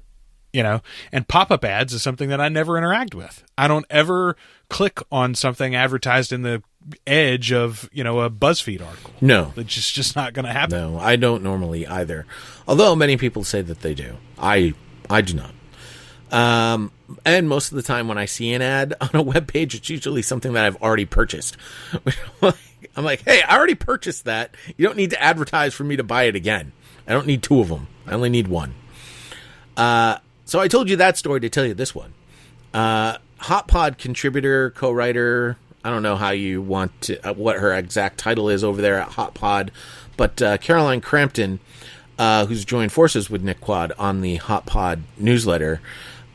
And pop-up ads is something that I never interact with. I don't ever click on something advertised in the edge of, a BuzzFeed article. No. It's just not going to happen. No, I don't normally either. Although many people say that they do. I do not. And most of the time when I see an ad on a web page, it's usually something that I've already purchased. I'm like, hey, I already purchased that. You don't need to advertise for me to buy it again. I don't need two of them. I only need one. So I told you that story to tell you this one. HotPod contributor, co-writer, I don't know how you want to, what her exact title is over there at HotPod, but Caroline Crampton, who's joined forces with Nick Quad on the HotPod newsletter,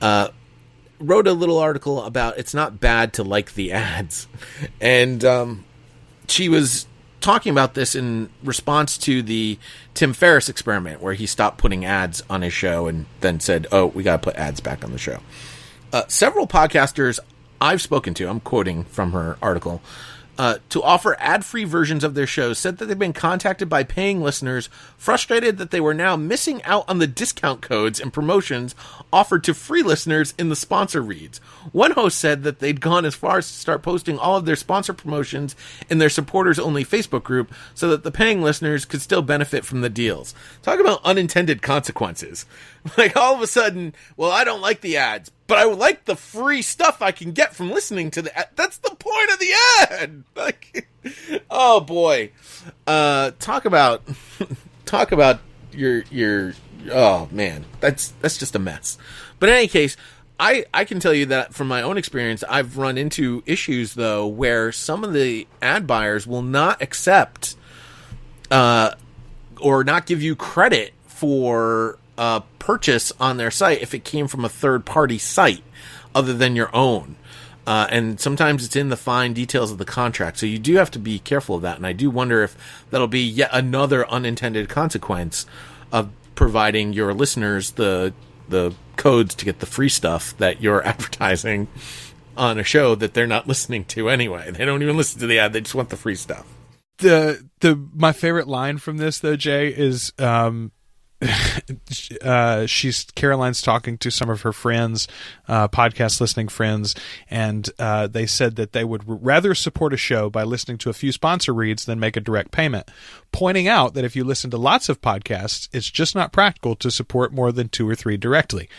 wrote a little article about it's not bad to like the ads. And she was talking about this in response to the Tim Ferriss experiment, where he stopped putting ads on his show and then said, oh, we got to put ads back on the show. Several podcasters I've spoken to, I'm quoting from her article, to offer ad-free versions of their shows, said that they've been contacted by paying listeners frustrated that they were now missing out on the discount codes and promotions offered to free listeners in the sponsor reads. One host said that they'd gone as far as to start posting all of their sponsor promotions in their supporters-only Facebook group so that the paying listeners could still benefit from the deals. Talk about unintended consequences. Like, all of a sudden, well, I don't like the ads, but I would like the free stuff I can get from listening to the ad. That's the point of the ad. Like, oh boy. Talk about your oh man, that's just a mess. But in any case, I can tell you that from my own experience, I've run into issues though where some of the ad buyers will not accept or not give you credit for purchase on their site if it came from a third-party site other than your own. And sometimes it's in the fine details of the contract. So you do have to be careful of that. And I do wonder if that'll be yet another unintended consequence of providing your listeners the codes to get the free stuff that you're advertising on a show that they're not listening to anyway. They don't even listen to the ad. They just want the free stuff. My favorite line from this, though, Jay, is Caroline's talking to some of her friends, podcast listening friends, and they said that they would rather support a show by listening to a few sponsor reads than make a direct payment, pointing out that if you listen to lots of podcasts, it's just not practical to support more than 2 or 3 directly.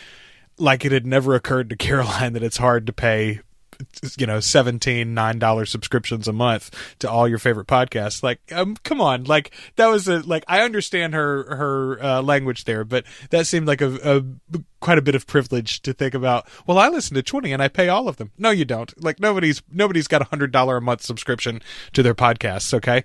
Like it had never occurred to Caroline that it's hard to pay $9 subscriptions a month to all your favorite podcasts. Like, come on. Like, that was I understand her language there, but that seemed like a quite a bit of privilege to think about. Well, I listen to 20 and I pay all of them. No, you don't. Like, nobody's got $100 a month subscription to their podcasts. Okay.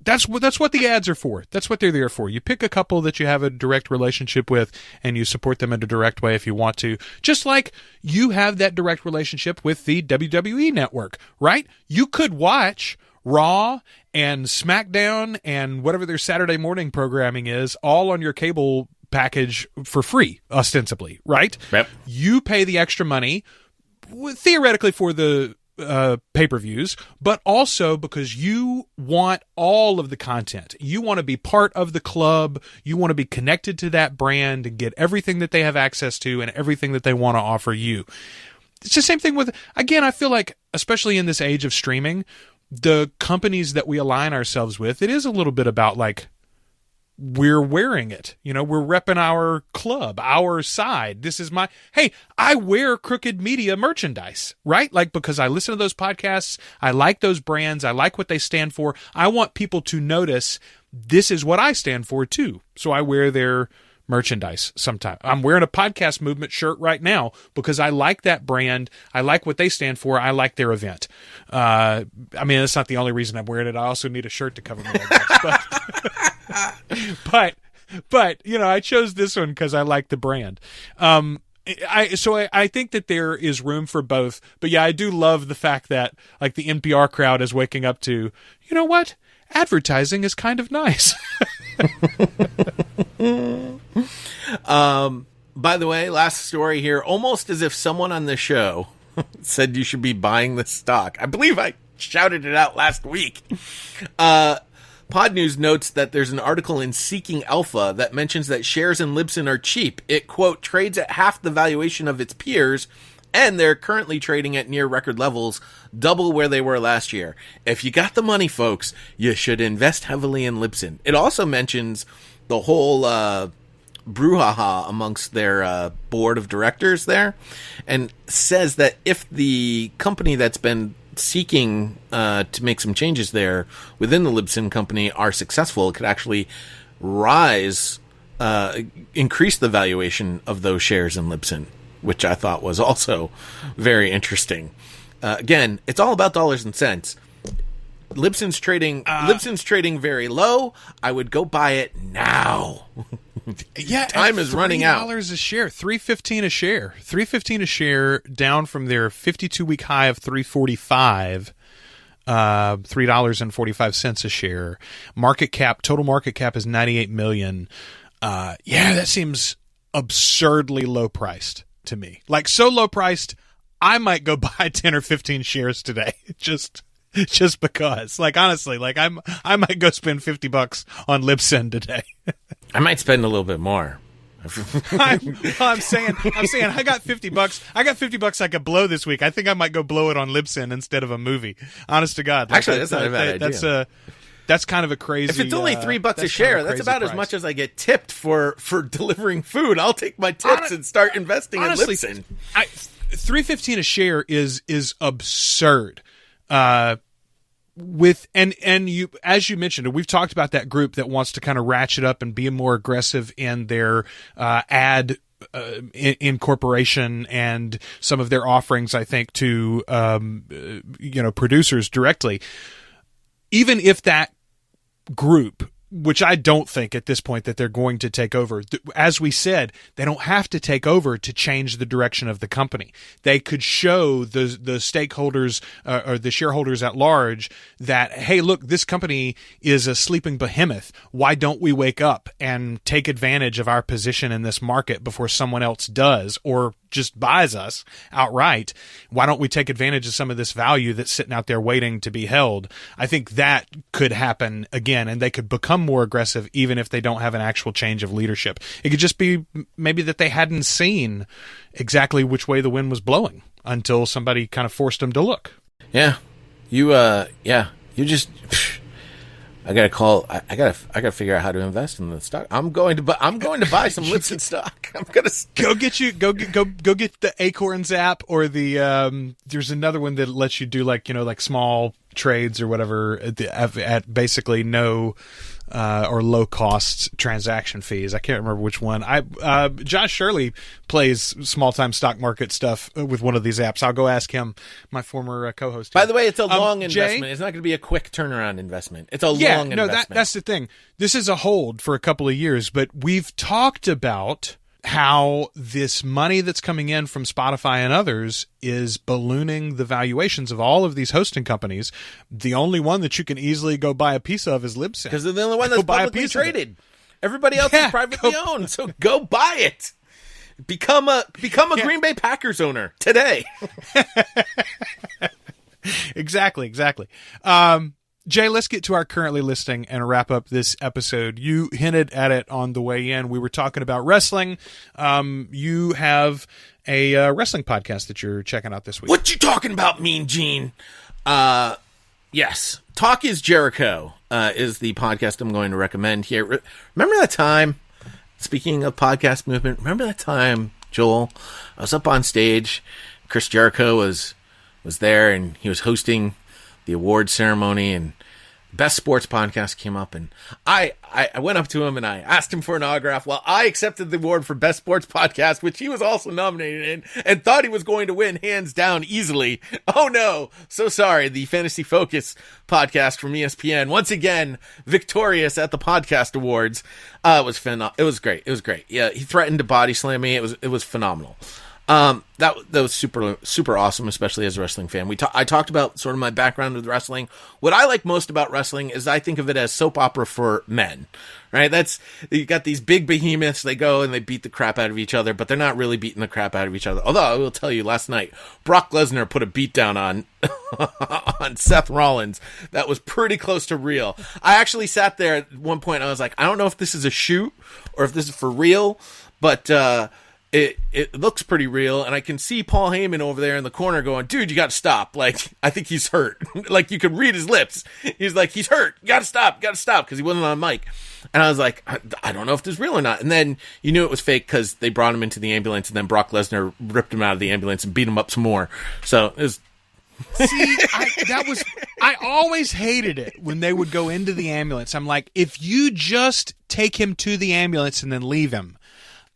That's what the ads are for. That's what they're there for. You pick a couple that you have a direct relationship with and you support them in a direct way if you want to. Just like you have that direct relationship with the WWE network, right? You could watch Raw and SmackDown and whatever their Saturday morning programming is all on your cable package for free, ostensibly, right? Yep. You pay the extra money, theoretically, for the pay-per-views, but also because you want all of the content. You want to be part of the club. You want to be connected to that brand and get everything that they have access to and everything that they want to offer you. It's the same thing with, again, I feel like, especially in this age of streaming, the companies that we align ourselves with, it is a little bit about like, we're wearing it. We're repping our club, our side. This is hey, I wear Crooked Media merchandise, right? Like, because I listen to those podcasts. I like those brands. I like what they stand for. I want people to notice this is what I stand for too. So I wear their merchandise sometime. I'm wearing a Podcast Movement shirt right now because I like that brand. I like what they stand for. I like their event. I mean, that's not the only reason I'm wearing it. I also need a shirt to cover my legs. But I chose this one because I like the brand. I think that there is room for both. But yeah, I do love the fact that like the NPR crowd is waking up to, you know what? Advertising is kind of nice. By the way, last story here, almost as if someone on the show said you should be buying this stock. I believe I shouted it out last week. Podnews notes that there's an article in Seeking Alpha that mentions that shares in Libsyn are cheap. It, quote, trades at half the valuation of its peers, and they're currently trading at near record levels, double where they were last year. If you got the money, folks, you should invest heavily in Libsyn. It also mentions the whole brouhaha amongst their board of directors there, and says that if the company that's been seeking to make some changes there within the Libsyn company are successful, it could actually increase the valuation of those shares in Libsyn, which I thought was also very interesting. Again, it's all about dollars and cents. Libsyn's trading very low. I would go buy it now. Yeah, time is running out. $3 a share, $3.15 a share, $3.15 a share, down from their 52-week high of $3.45. $3.45 a share. Total market cap is $98 million. Yeah, that seems absurdly low priced to me. Like, so low priced, I might go buy 10 or 15 shares today. Just because, like, honestly, like I might go spend $50 on Libsyn today. I might spend a little bit more. I'm saying I got $50. I got $50 I could blow this week. I think I might go blow it on Libsyn instead of a movie. Honest to God. Like, actually, that's not a bad idea. That's kind of a crazy. If it's only $3 a share, that's about as much as I get tipped for delivering food. I'll take my tips and start investing in Libsyn. $3.15 a share is absurd. With you, as you mentioned, we've talked about that group that wants to kind of ratchet up and be more aggressive in their ad incorporation and some of their offerings, I think, to producers directly. Even if that group, which I don't think at this point that they're going to take over. As we said, they don't have to take over to change the direction of the company. They could show the stakeholders or the shareholders at large that, hey, look, this company is a sleeping behemoth. Why don't we wake up and take advantage of our position in this market before someone else does or just buys us outright? Why don't we take advantage of some of this value that's sitting out there waiting to be held? I think that could happen again, and they could become become more aggressive even if they don't have an actual change of leadership. It could just be maybe that they hadn't seen exactly which way the wind was blowing until somebody kind of forced them to look. Yeah. You just... I gotta figure out how to invest in the stock. I'm going to buy some Lipson stock. I'm gonna go get the Acorns app, or the there's another one that lets you do like small trades or whatever at basically no or low cost transaction fees. I can't remember which one. Josh Shirley plays small time stock market stuff with one of these apps. I'll go ask him, my former co-host. By the way, it's a long investment. It's not going to be a quick turnaround investment. It's a long investment. That's the thing. This is a hold for a couple of years, but we've talked about how this money that's coming in from Spotify and others is ballooning the valuations of all of these hosting companies. The only one that you can easily go buy a piece of is Libsyn. Because they're the only one that's publicly traded. Everybody else is privately owned, so go buy it. Become a Green Bay Packers owner today. Exactly. Jay, let's get to our currently listing and wrap up this episode. You hinted at it on the way in. We were talking about wrestling. You have a wrestling podcast that you're checking out this week. What you talking about, Mean Gene? Yes. Talk is Jericho is the podcast I'm going to recommend here. Remember that time, speaking of podcast movement, remember that time, Joel, I was up on stage. Chris Jericho was there, and he was hosting the award ceremony, and Best Sports Podcast came up, and I went up to him and I asked him for an autograph while I accepted the award for Best Sports Podcast, which he was also nominated in, and thought he was going to win hands down easily. Oh no, so sorry. The Fantasy Focus podcast from ESPN, once again victorious at the podcast awards. It was great. It was great. Yeah, he threatened to body slam me. It was phenomenal. That was super awesome, especially as a wrestling fan. I talked about sort of my background with wrestling. What I like most about wrestling is I think of it as soap opera for men, right? You got these big behemoths. They go and they beat the crap out of each other, but they're not really beating the crap out of each other. Although I will tell you, last night Brock Lesnar put a beat down on on Seth Rollins that was pretty close to real. I actually sat there at one point. I was like, I don't know if this is a shoot or if this is for real, but It looks pretty real, and I can see Paul Heyman over there in the corner going, dude, you got to stop. Like, I think he's hurt. Like, you could read his lips. He's like, he's hurt. You got to stop, because he wasn't on mic. And I was like, I don't know if this is real or not. And then you knew it was fake because they brought him into the ambulance, and then Brock Lesnar ripped him out of the ambulance and beat him up some more. So it was... See, I always hated it when they would go into the ambulance. I'm like, if you just take him to the ambulance and then leave him,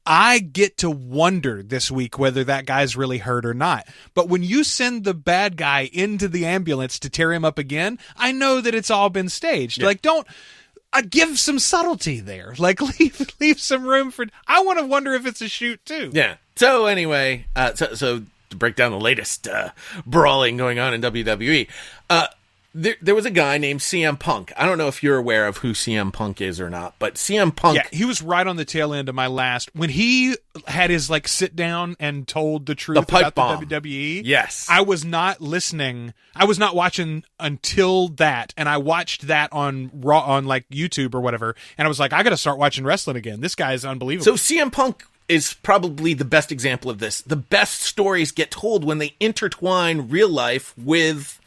I get to wonder this week whether that guy's really hurt or not. But when you send the bad guy into the ambulance to tear him up again, I know that it's all been staged. Yeah. Like, don't give some subtlety there. Like, leave some room for... I want to wonder if it's a shoot, too. Yeah. So, anyway, so to break down the latest brawling going on in WWE, there was a guy named CM Punk. I don't know if you're aware of who CM Punk is or not, but CM Punk... Yeah, he was right on the tail end of my last... When he had his, sit down and told the truth about the WWE... Yes. I was not listening. I was not watching until that, and I watched that on YouTube or whatever, and I was like, I got to start watching wrestling again. This guy is unbelievable. So CM Punk is probably the best example of this. The best stories get told when they intertwine real life with...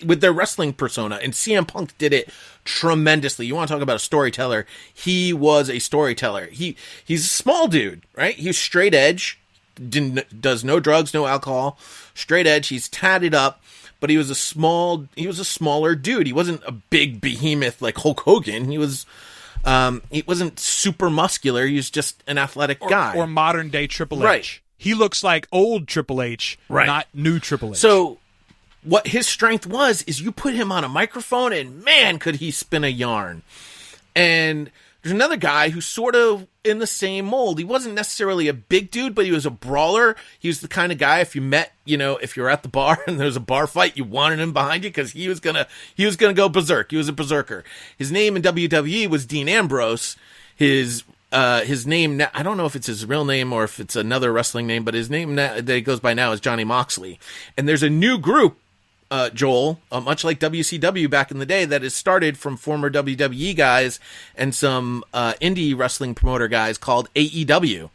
with their wrestling persona, and CM Punk did it tremendously. You want to talk about a storyteller? He was a storyteller. He's a small dude, right? He's straight edge, does no drugs, no alcohol, straight edge. He's tatted up, but he was a smaller dude. He wasn't a big behemoth like Hulk Hogan. He wasn't super muscular. He was just an athletic guy, or modern day Triple H. Right. He looks like old Triple H, right, not new Triple H. So what his strength is you put him on a microphone and man, could he spin a yarn. And there's another guy who's sort of in the same mold. He wasn't necessarily a big dude, but he was a brawler. He was the kind of guy, if you met, if you're at the bar and there's a bar fight, you wanted him behind you because he was gonna go berserk. He was a berserker. His name in WWE was Dean Ambrose. His name, I don't know if it's his real name or if it's another wrestling name, but his name that he goes by now is Johnny Moxley. And there's a new group Joel, much like WCW back in the day, that is started from former WWE guys and some indie wrestling promoter guys called AEW.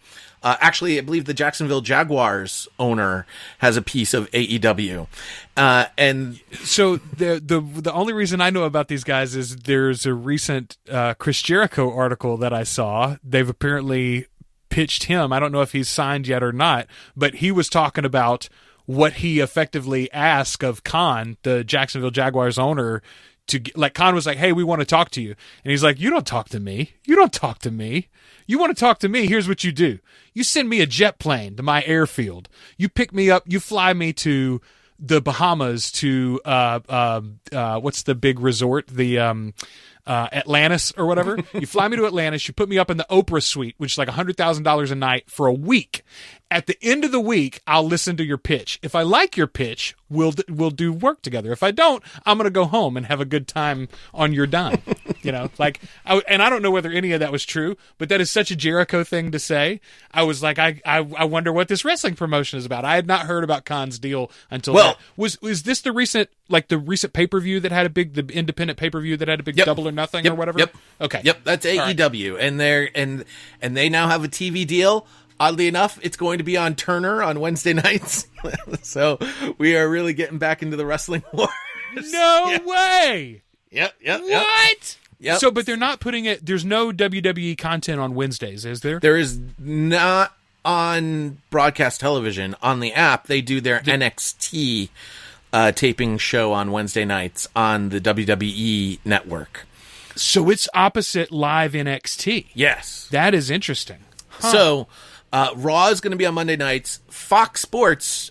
Actually, I believe the Jacksonville Jaguars owner has a piece of AEW. And so the only reason I know about these guys is there's a recent Chris Jericho article that I saw. They've apparently pitched him. I don't know if he's signed yet or not, but he was talking about what he effectively asked of Khan, the Jacksonville Jaguars owner, to like. Khan was like, "Hey, we want to talk to you," and he's like, "You don't talk to me. You don't talk to me. You want to talk to me? Here's what you do. You send me a jet plane to my airfield. You pick me up. You fly me to the Bahamas to what's the big resort? The Atlantis or whatever. You fly me to Atlantis. You put me up in the Oprah suite, which is like $100,000 a night for a week. At the end of the week, I'll listen to your pitch. If I like your pitch, we'll do work together. If I don't, I'm going to go home and have a good time on your dime." You know, like, and I don't know whether any of that was true, but that is such a Jericho thing to say. I was like, I wonder what this wrestling promotion is about. I had not heard about Khan's deal until that. Was this the recent pay-per-view that had the independent pay-per-view that had a big Double or Nothing or whatever? Yep. Okay. Yep. That's AEW, right. And they now have a TV deal. Oddly enough, it's going to be on Turner on Wednesday nights. So we are really getting back into the wrestling wars. No way. Yep. What? Yep. So, but they're not putting it. There's no WWE content on Wednesdays, is there? There is not on broadcast television. On the app, they do their NXT taping show on Wednesday nights on the WWE network. So it's opposite live NXT. Yes. That is interesting. Huh. So Raw is going to be on Monday nights. Fox Sports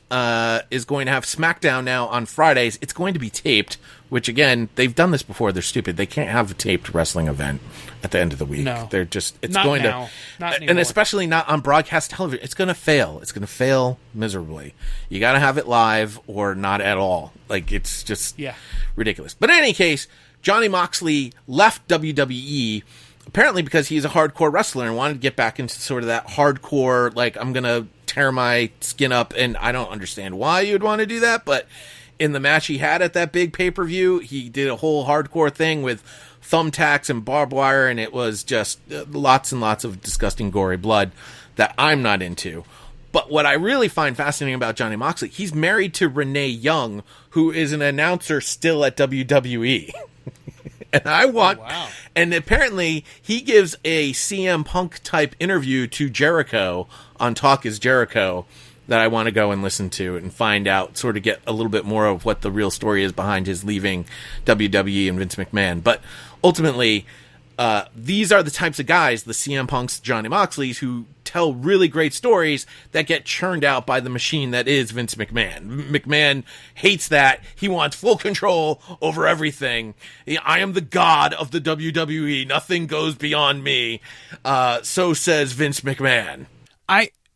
is going to have SmackDown now on Fridays. It's going to be taped, which, again, they've done this before. They're stupid. They can't have a taped wrestling event at the end of the week. No. They're just, it's not going now. to, not and anymore. especially not on broadcast television. It's going to fail. It's going to fail miserably. You got to have it live or not at all. Like, it's just ridiculous. But in any case, Johnny Moxley left WWE apparently because he's a hardcore wrestler and wanted to get back into sort of that hardcore, like, I'm going to tear my skin up, and I don't understand why you'd want to do that, but in the match he had at that big pay-per-view, he did a whole hardcore thing with thumbtacks and barbed wire, and it was just lots and lots of disgusting, gory blood that I'm not into. But what I really find fascinating about Johnny Moxley, he's married to Renee Young, who is an announcer still at WWE. And and apparently he gives a CM Punk type interview to Jericho on Talk is Jericho that I want to go and listen to and find out, sort of get a little bit more of what the real story is behind his leaving WWE and Vince McMahon. But ultimately, these are the types of guys, the CM Punks, Johnny Moxleys, who tell really great stories that get churned out by the machine that is Vince McMahon. McMahon hates that. He wants full control over everything. I am the god of the WWE. Nothing goes beyond me. So says Vince McMahon.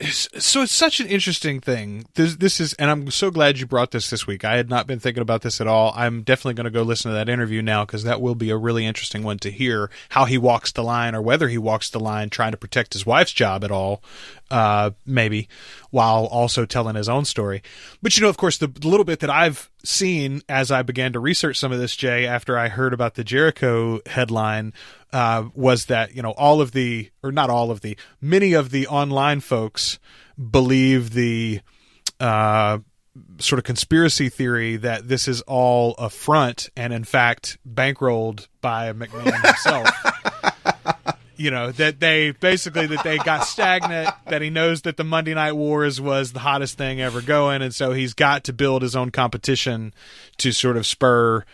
So it's such an interesting thing. This is, and I'm so glad you brought this week. I had not been thinking about this at all. I'm definitely going to go listen to that interview now, because that will be a really interesting one to hear, how he walks the line, or whether he walks the line trying to protect his wife's job at all, maybe, while also telling his own story. But, of course, the little bit that I've seen as I began to research some of this, Jay, after I heard about the Jericho headline, was that, many of the online folks believe the sort of conspiracy theory that this is all a front and, in fact, bankrolled by McMahon himself. That they got stagnant, that he knows that the Monday Night Wars was the hottest thing ever going, and so he's got to build his own competition to sort of spur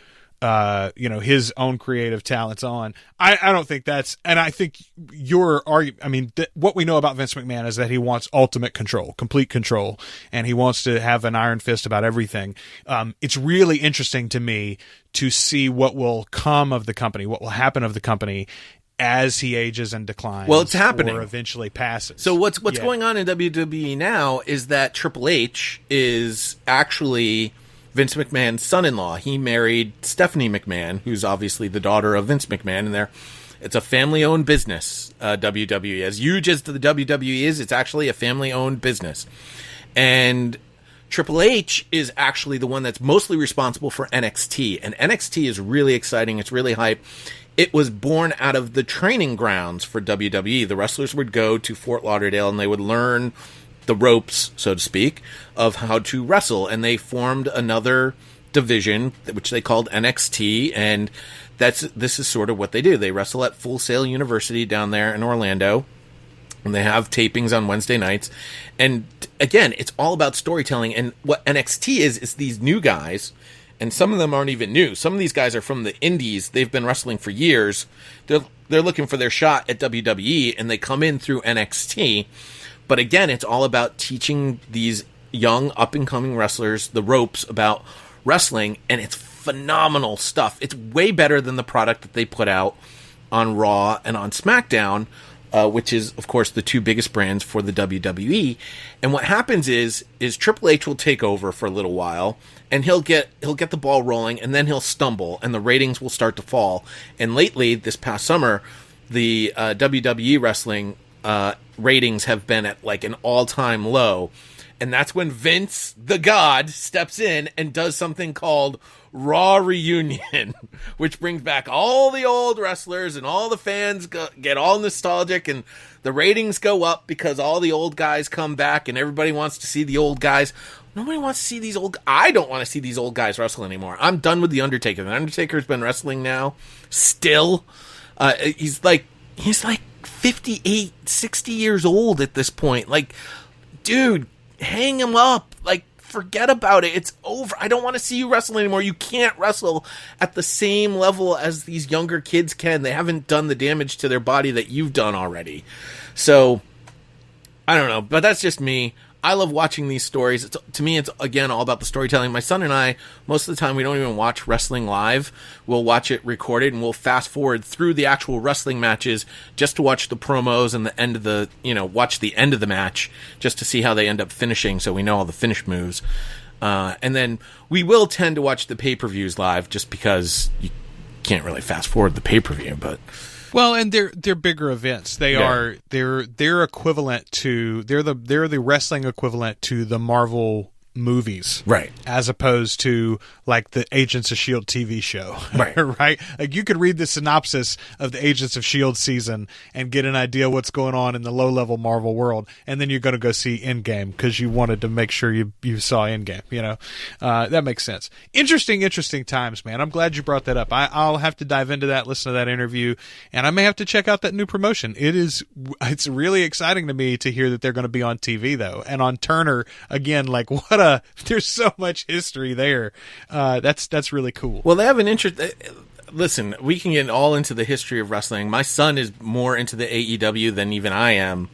his own creative talents on. I don't think that's, and I think your argument, what we know about Vince McMahon is that he wants ultimate control, complete control, and he wants to have an iron fist about everything. It's really interesting to me to see what will come of the company, what will happen of the company as he ages and declines. Well, it's happening. Or eventually passes. So what's going on in WWE now is that Triple H is actually Vince McMahon's son-in-law. He married Stephanie McMahon, who's obviously the daughter of Vince McMahon, and it's a family-owned business, WWE. As huge as the WWE is, it's actually a family-owned business. And Triple H is actually the one that's mostly responsible for NXT, and NXT is really exciting. It's really hype. It was born out of the training grounds for WWE. The wrestlers would go to Fort Lauderdale and they would learn the ropes, so to speak, of how to wrestle. And they formed another division, which they called NXT, and this is sort of what they do. They wrestle at Full Sail University down there in Orlando, and they have tapings on Wednesday nights. And again, it's all about storytelling. And what NXT is these new guys. And some of them aren't even new. Some of these guys are from the indies. They've been wrestling for years. They're looking for their shot at WWE, and they come in through NXT. But again, it's all about teaching these young, up-and-coming wrestlers the ropes about wrestling, and it's phenomenal stuff. It's way better than the product that they put out on Raw and on SmackDown, which is, of course, the two biggest brands for the WWE. And what happens is Triple H will take over for a little while, and he'll get the ball rolling, and then he'll stumble, and the ratings will start to fall. And lately, this past summer, the WWE wrestling ratings have been at like an all-time low. And that's when Vince, the God, steps in and does something called Raw Reunion, which brings back all the old wrestlers, and all the fans get all nostalgic, and the ratings go up because all the old guys come back, and everybody wants to see the old guys. Nobody wants to see these old... I don't want to see these old guys wrestle anymore. I'm done with The Undertaker. The Undertaker's been wrestling now. Still. He's like 58, 60 years old at this point. Like, dude, hang him up. Like, forget about it. It's over. I don't want to see you wrestle anymore. You can't wrestle at the same level as these younger kids can. They haven't done the damage to their body that you've done already. So, I don't know. But that's just me. I love watching these stories. To me, it's, again, all about the storytelling. My son and I, most of the time, we don't even watch wrestling live. We'll watch it recorded, and we'll fast forward through the actual wrestling matches just to watch the promos and the end of the, watch the end of the match just to see how they end up finishing, so we know all the finish moves. And then we will tend to watch the pay-per-views live just because you can't really fast forward the pay-per-view, but... Well, and they're bigger events. They're equivalent to they're the wrestling equivalent to the Marvel movies, right? As opposed to like the Agents of S.H.I.E.L.D. TV show, right? Right? Like you could read the synopsis of the Agents of S.H.I.E.L.D. season and get an idea what's going on in the low-level Marvel world, and then you're going to go see Endgame because you wanted to make sure you saw Endgame. That makes sense. Interesting times, man. I'm glad you brought that up. I'll have to dive into that, listen to that interview, and I may have to check out that new promotion. It's really exciting to me to hear that they're going to be on TV though, and on Turner again. Like there's so much history there. That's really cool. Well, they have an interest. Listen, we can get all into the history of wrestling. My son is more into the AEW than even I am,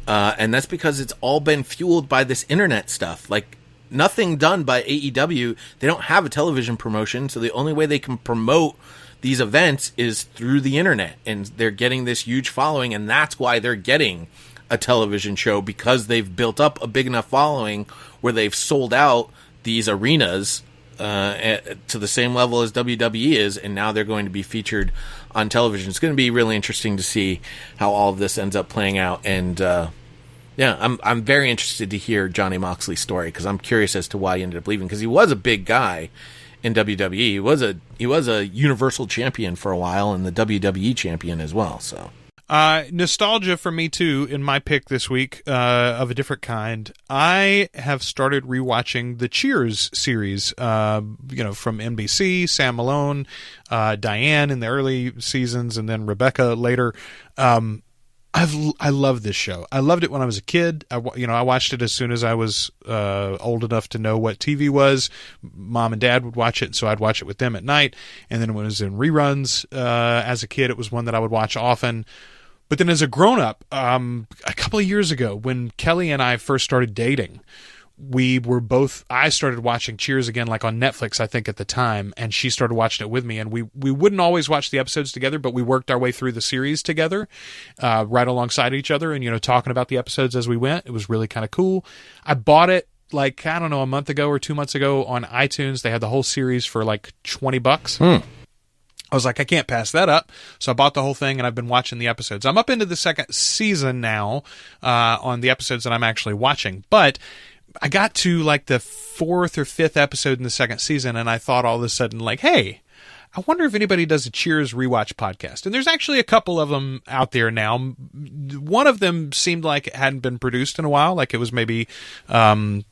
and that's because it's all been fueled by this internet stuff. Like nothing done by AEW. They don't have a television promotion, so the only way they can promote these events is through the internet, and they're getting this huge following, and that's why they're getting a television show, because they've built up a big enough following where they've sold out these arenas to the same level as WWE is, and now they're going to be featured on television. It's going to be really interesting to see how all of this ends up playing out, and I'm very interested to hear Johnny Moxley's story, because I'm curious as to why he ended up leaving, because he was a big guy in WWE. He was a Universal Champion for a while, and the WWE Champion as well, so... nostalgia for me too in my pick this week, of a different kind. I have started rewatching the Cheers series, from NBC, Sam Malone, Diane in the early seasons, and then Rebecca later. I love this show. I loved it when I was a kid. I watched it as soon as I was old enough to know what TV was. Mom and Dad would watch it, so I'd watch it with them at night. And then when it was in reruns as a kid, it was one that I would watch often. But then as a grown-up, a couple of years ago, when Kelly and I first started dating, I started watching Cheers again, like on Netflix, I think at the time, and she started watching it with me, and we wouldn't always watch the episodes together, but we worked our way through the series together, right alongside each other, and, talking about the episodes as we went. It was really kind of cool. I bought it, a month ago or 2 months ago on iTunes. They had the whole series for like $20. I was like, I can't pass that up. So I bought the whole thing, and I've been watching the episodes. I'm up into the second season now, on the episodes that I'm actually watching. But I got to like the 4th or 5th episode in the second season, and I thought all of a sudden, like, hey, I wonder if anybody does a Cheers rewatch podcast. And there's actually a couple of them out there now. One of them seemed like it hadn't been produced in a while, like it was maybe pod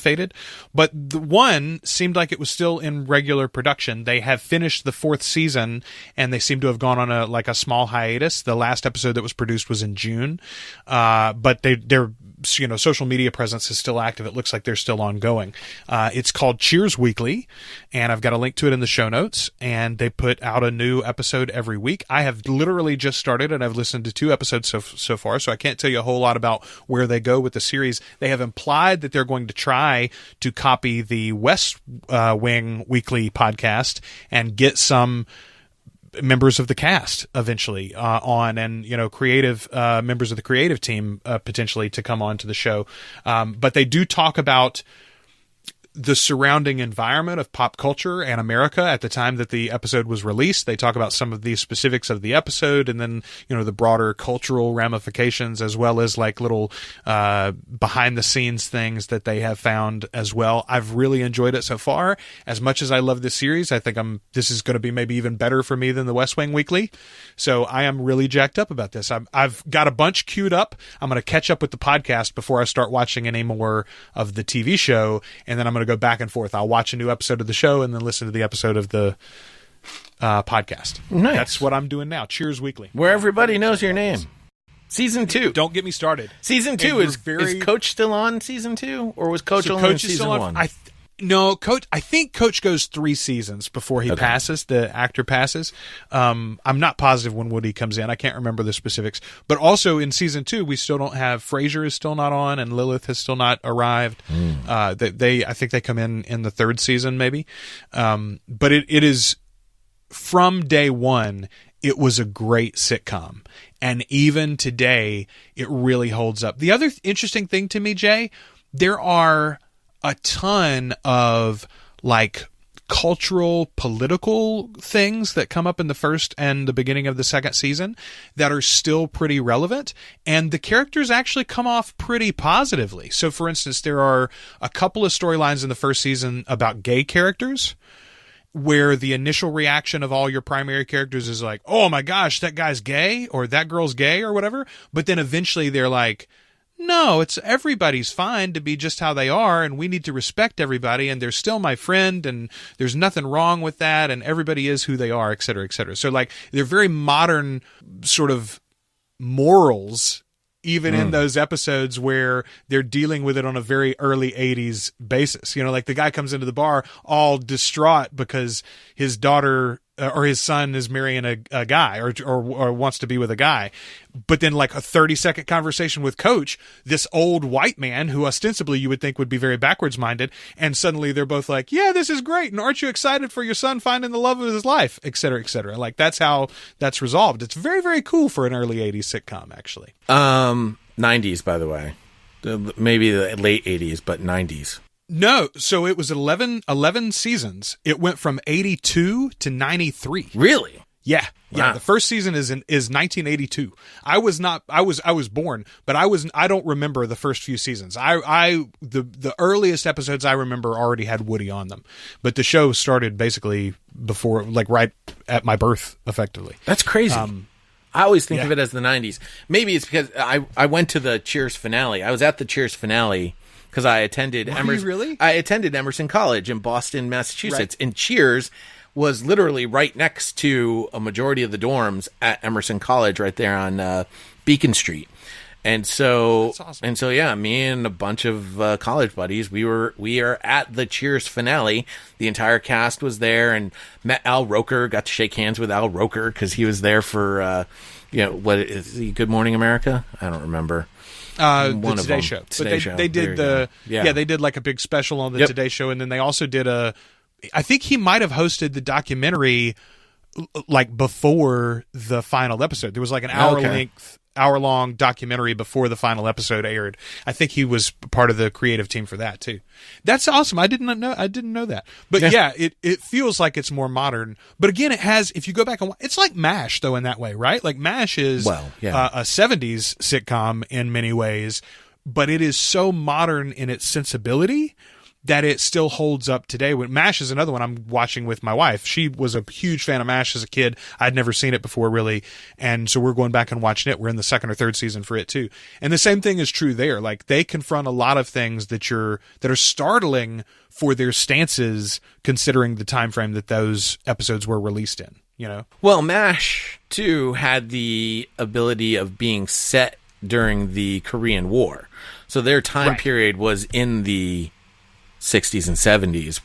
faded, but the one seemed like it was still in regular production. They have finished the 4th season, and they seem to have gone on a small hiatus. The last episode that was produced was in June, but they're social media presence is still active. It looks like they're still ongoing. It's called Cheers Weekly, and I've got a link to it in the show notes, and they put out a new episode every week. I have literally just started, and I've listened to 2 episodes so far, so I can't tell you a whole lot about where they go with the series. They have implied that they're going to try to copy the West Wing Weekly podcast and get some members of the cast eventually on, and creative members of the creative team potentially to come on to the show, but they do talk about the surrounding environment of pop culture and America at the time that the episode was released. They talk about some of the specifics of the episode, and then the broader cultural ramifications, as well as like little behind the scenes things that they have found as well. I've really enjoyed it so far. As much as I love this series, I think this is going to be maybe even better for me than the West Wing Weekly. So I am really jacked up about this. I've got a bunch queued up. I'm going to catch up with the podcast before I start watching any more of the TV show, and then I'm going to go back and forth. I'll watch a new episode of the show and then listen to the episode of the podcast. Nice. That's what I'm doing now. Cheers Weekly. Where everybody knows your name. Season 2. Don't get me started. Season 2 is Coach still on season 2, or was Coach only on season 1? No, Coach. I think Coach goes 3 seasons before he passes. The actor passes. I'm not positive when Woody comes in. I can't remember the specifics. But also in season 2, we still don't have Frasier is still not on, and Lilith has still not arrived. I think they come in the 3rd season maybe. But it is from day one. It was a great sitcom, and even today, it really holds up. The other interesting thing to me, Jay, there are a ton of like cultural, political things that come up in the first and the beginning of the second season that are still pretty relevant, and the characters actually come off pretty positively. So for instance, there are a couple of storylines in the first season about gay characters, where the initial reaction of all your primary characters is like, oh my gosh, that guy's gay, or that girl's gay, or whatever. But then eventually they're like, no, it's everybody's fine to be just how they are, and we need to respect everybody, and they're still my friend, and there's nothing wrong with that, and everybody is who they are, et cetera, et cetera. So like they're very modern sort of morals, even in those episodes where they're dealing with it on a very early 80s basis. Like the guy comes into the bar all distraught because his daughter or his son is marrying a guy or wants to be with a guy. But then like a 30-second conversation with Coach, this old white man who ostensibly you would think would be very backwards minded, and suddenly they're both like, yeah, this is great, and aren't you excited for your son finding the love of his life, et cetera, et cetera. Like that's how that's resolved. It's very, very cool for an early 80s sitcom, actually. 90s, by the way. Maybe the late 80s, but 90s. No, so it was 11 seasons. It went from 82 to 93. Really? Yeah. Wow. The first season is 1982. I was born, but I don't remember the first few seasons. The earliest episodes I remember already had Woody on them, but the show started basically before, like right at my birth, effectively. That's crazy. I always think of it as the 90s. Maybe it's because I went to the Cheers finale. I was at the Cheers finale because I attended Emerson. Really? I attended Emerson College in Boston, Massachusetts, and Cheers was literally right next to a majority of the dorms at Emerson College, right there on Beacon Street. And so, that's awesome. Yeah, me and a bunch of college buddies, we are at the Cheers finale. The entire cast was there, and met Al Roker. Got to shake hands with Al Roker because he was there for, what is he? Good Morning America? I don't remember. The Today Show. They did they did like a big special on the Today Show, and then they also did I think he might have hosted the documentary like before the final episode. There was like an hour-long documentary before the final episode aired. I think he was part of the creative team for that too. That's awesome. I didn't know that. But yeah, it feels like it's more modern. But again, it has, if you go back and it's like MASH though in that way, right? Like MASH is a 70s sitcom in many ways, but it is so modern in its sensibility that it still holds up today. When MASH is another one I'm watching with my wife. She was a huge fan of MASH as a kid. I'd never seen it before, really. And so we're going back and watching it. We're in the second or third season for it too. And the same thing is true there. Like, they confront a lot of things that are startling for their stances, considering the time frame that those episodes were released in, you know? Well, MASH too had the ability of being set during the Korean War. So their time period was in the 60s and 70s,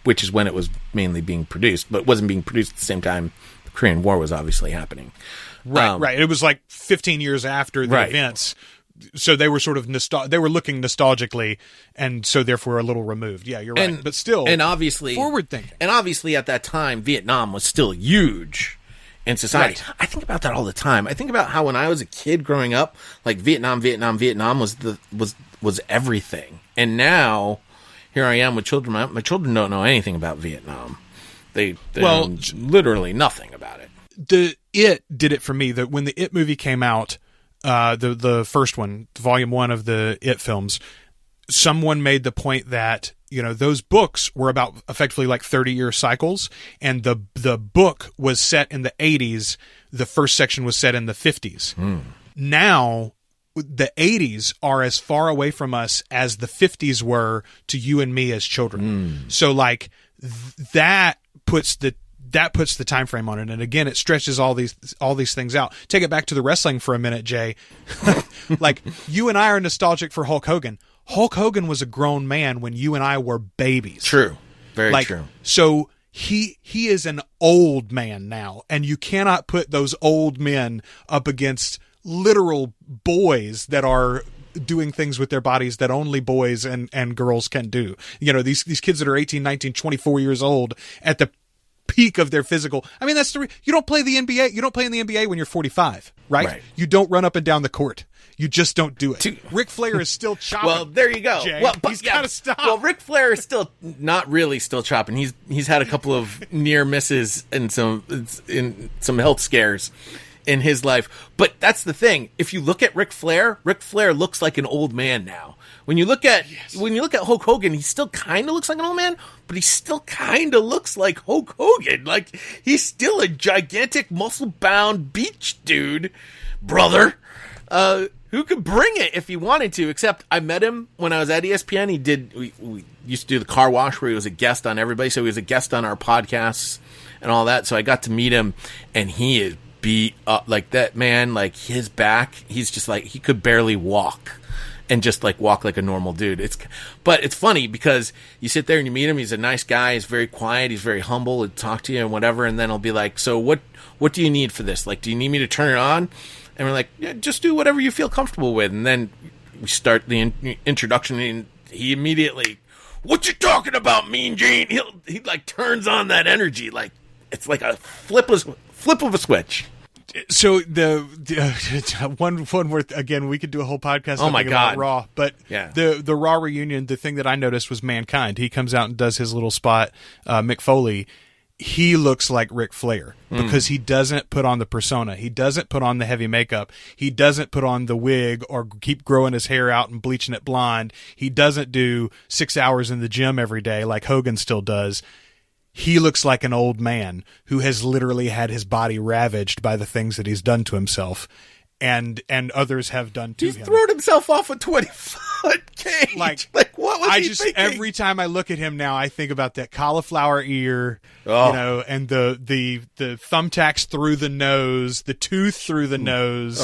which is when it was mainly being produced, but it wasn't being produced at the same time the Korean War was obviously happening. Right. It was like 15 years after the events, so they were sort of they were looking nostalgically, and so therefore a little removed. Yeah, you're right. But still, and obviously forward thinking. And obviously at that time, Vietnam was still huge in society. Right. I think about that all the time. I think about how when I was a kid growing up, like Vietnam was everything, and now here I am with children. My children don't know anything about Vietnam. They know literally nothing about it. It did it for me. That when the It movie came out, the first one, volume 1 of the It films, someone made the point that, you know, those books were about effectively like 30-year cycles, and the book was set in the 80s. The first section was set in the 50s. Now, the 80s are as far away from us as the 50s were to you and me as children. So like that puts the time frame on it, and again, it stretches all these things out. Take it back to the wrestling for a minute, Jay. Like, you and I are nostalgic for Hulk Hogan. Hulk Hogan was a grown man when you and I were babies. True, very true. So he is an old man now, and you cannot put those old men up against literal boys that are doing things with their bodies that only boys and girls can do. You know, these kids that are 18, 19, 24 years old at the peak of their physical. I mean, you don't play the NBA. You don't play in the NBA when you're 45, right? You don't run up and down the court. You just don't do it. Ric Flair is still chopping. Well, there you go. Jay. Well, he's got to stop. Well, Ric Flair is still not really still chopping. He's had a couple of near misses and some health scares in his life. But that's the thing. If you look at Ric Flair looks like an old man now. When you look at Hulk Hogan, he still kind of looks like an old man, but he still kind of looks like Hulk Hogan. Like, he's still a gigantic, muscle-bound beach dude, brother, who could bring it if he wanted to. Except I met him when I was at ESPN. We used to do the car wash where he was a guest on everybody, so he was a guest on our podcasts and all that. So I got to meet him, and he is beat up. Like, that man, like, his back, he's just like, he could barely walk and just like walk like a normal dude. But it's funny because you sit there and you meet him. He's a nice guy. He's very quiet. He's very humble. He'll talk to you and whatever. And then he'll be like, so what do you need for this? Like, do you need me to turn it on? And we're like, yeah, just do whatever you feel comfortable with. And then we start the introduction, and he immediately, what you talking about, Mean Gene? He like turns on that energy. Like, it's like a flip of a switch. So the one more, again, we could do a whole podcast about Raw, but the Raw reunion, the thing that I noticed was Mankind. He comes out and does his little spot, Mick Foley. He looks like Ric Flair because he doesn't put on the persona. He doesn't put on the heavy makeup. He doesn't put on the wig or keep growing his hair out and bleaching it blonde. He doesn't do 6 hours in the gym every day like Hogan still does. He looks like an old man who has literally had his body ravaged by the things that he's done to himself, and others have done to him. He's thrown himself off a 20-foot cage. Like what was he thinking? Every time I look at him now, I think about that cauliflower ear, you know, and the thumbtacks through the nose, the tooth through the nose.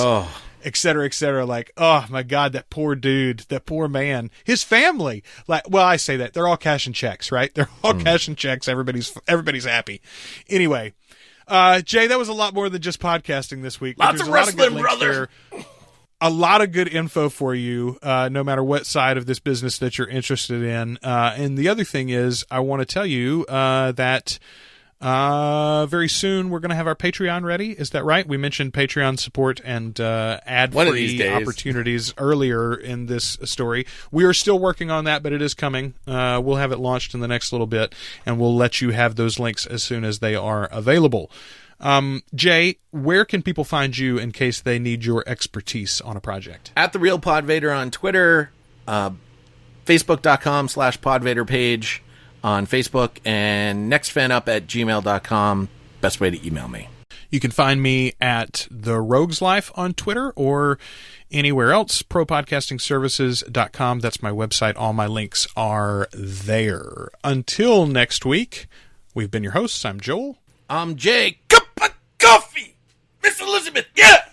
Et cetera, et cetera. Like, oh my God, that poor dude, that poor man, his family. Like, well, I say that they're all cashing checks, right? They're all cashing checks. Everybody's happy. Anyway, Jay, that was a lot more than just podcasting this week. Lots of wrestling, brother. A lot of good info for you, no matter what side of this business that you're interested in. And the other thing is, I want to tell you that very soon we're going to have our Patreon ready. Is that right? We mentioned Patreon support and ad-free opportunities earlier in this story. We are still working on that, but it is coming. We'll have it launched in the next little bit, and we'll let you have those links as soon as they are available. Jay, where can people find you in case they need your expertise on a project? At The Real Podvader on Twitter, Facebook.com/Podvader page on Facebook, and nextfanup@gmail.com. Best way to email me. You can find me at The Rogues Life on Twitter or anywhere else, propodcastingservices.com. That's my website. All my links are there. Until next week, we've been your hosts. I'm Joel. I'm Jay. Cup of coffee! Miss Elizabeth, yeah!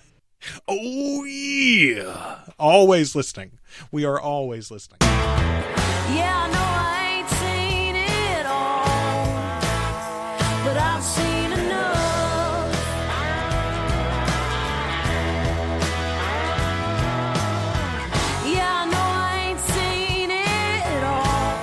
Oh, yeah. Always listening. We are always listening. Yeah, I know I ain't seen it all, but I've seen enough. Yeah, I know I ain't seen it all,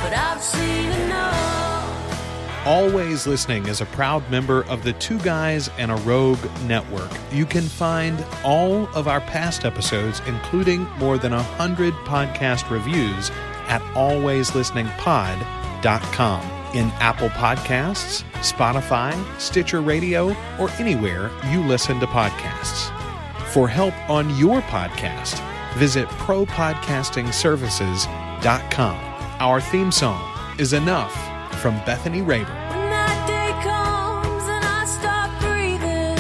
but I've seen enough. Always Listening is a proud member of the Two Guys and a Rogue network. You can find all of our past episodes, including more than 100 podcast reviews, at alwayslisteningpod.com, in Apple Podcasts, Spotify, Stitcher Radio, or anywhere you listen to podcasts. For help on your podcast, visit propodcastingservices.com. Our theme song is Enough from Bethany Rayburn. When that day comes and I stop breathing,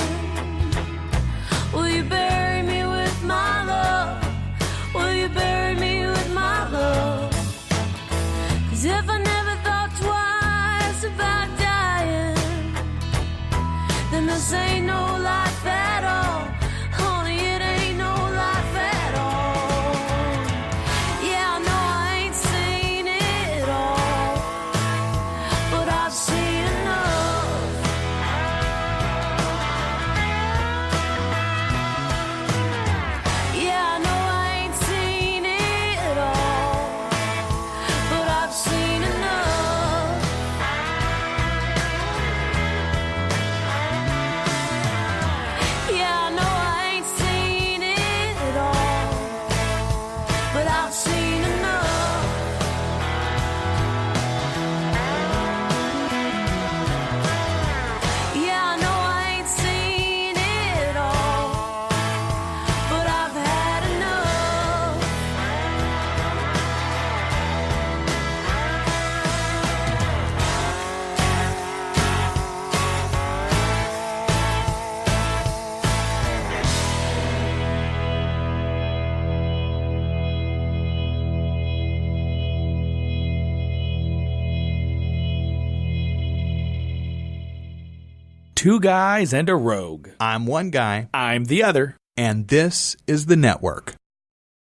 will you bury me with my love? Will you bury me with my love? 'Cause if I never thought twice about dying, then this ain't no life at all. Honey, it ain't no life at all. Yeah, I know I ain't seen it all, but I've seen enough. Yeah, I know I ain't seen it all, but I've seen enough. Yeah, I know I ain't seen it all, but I've seen enough. Yeah, I know I ain't seen it all, but I've had enough. Two Guys and a Rogue. I'm one guy, I'm the other. and this is the network.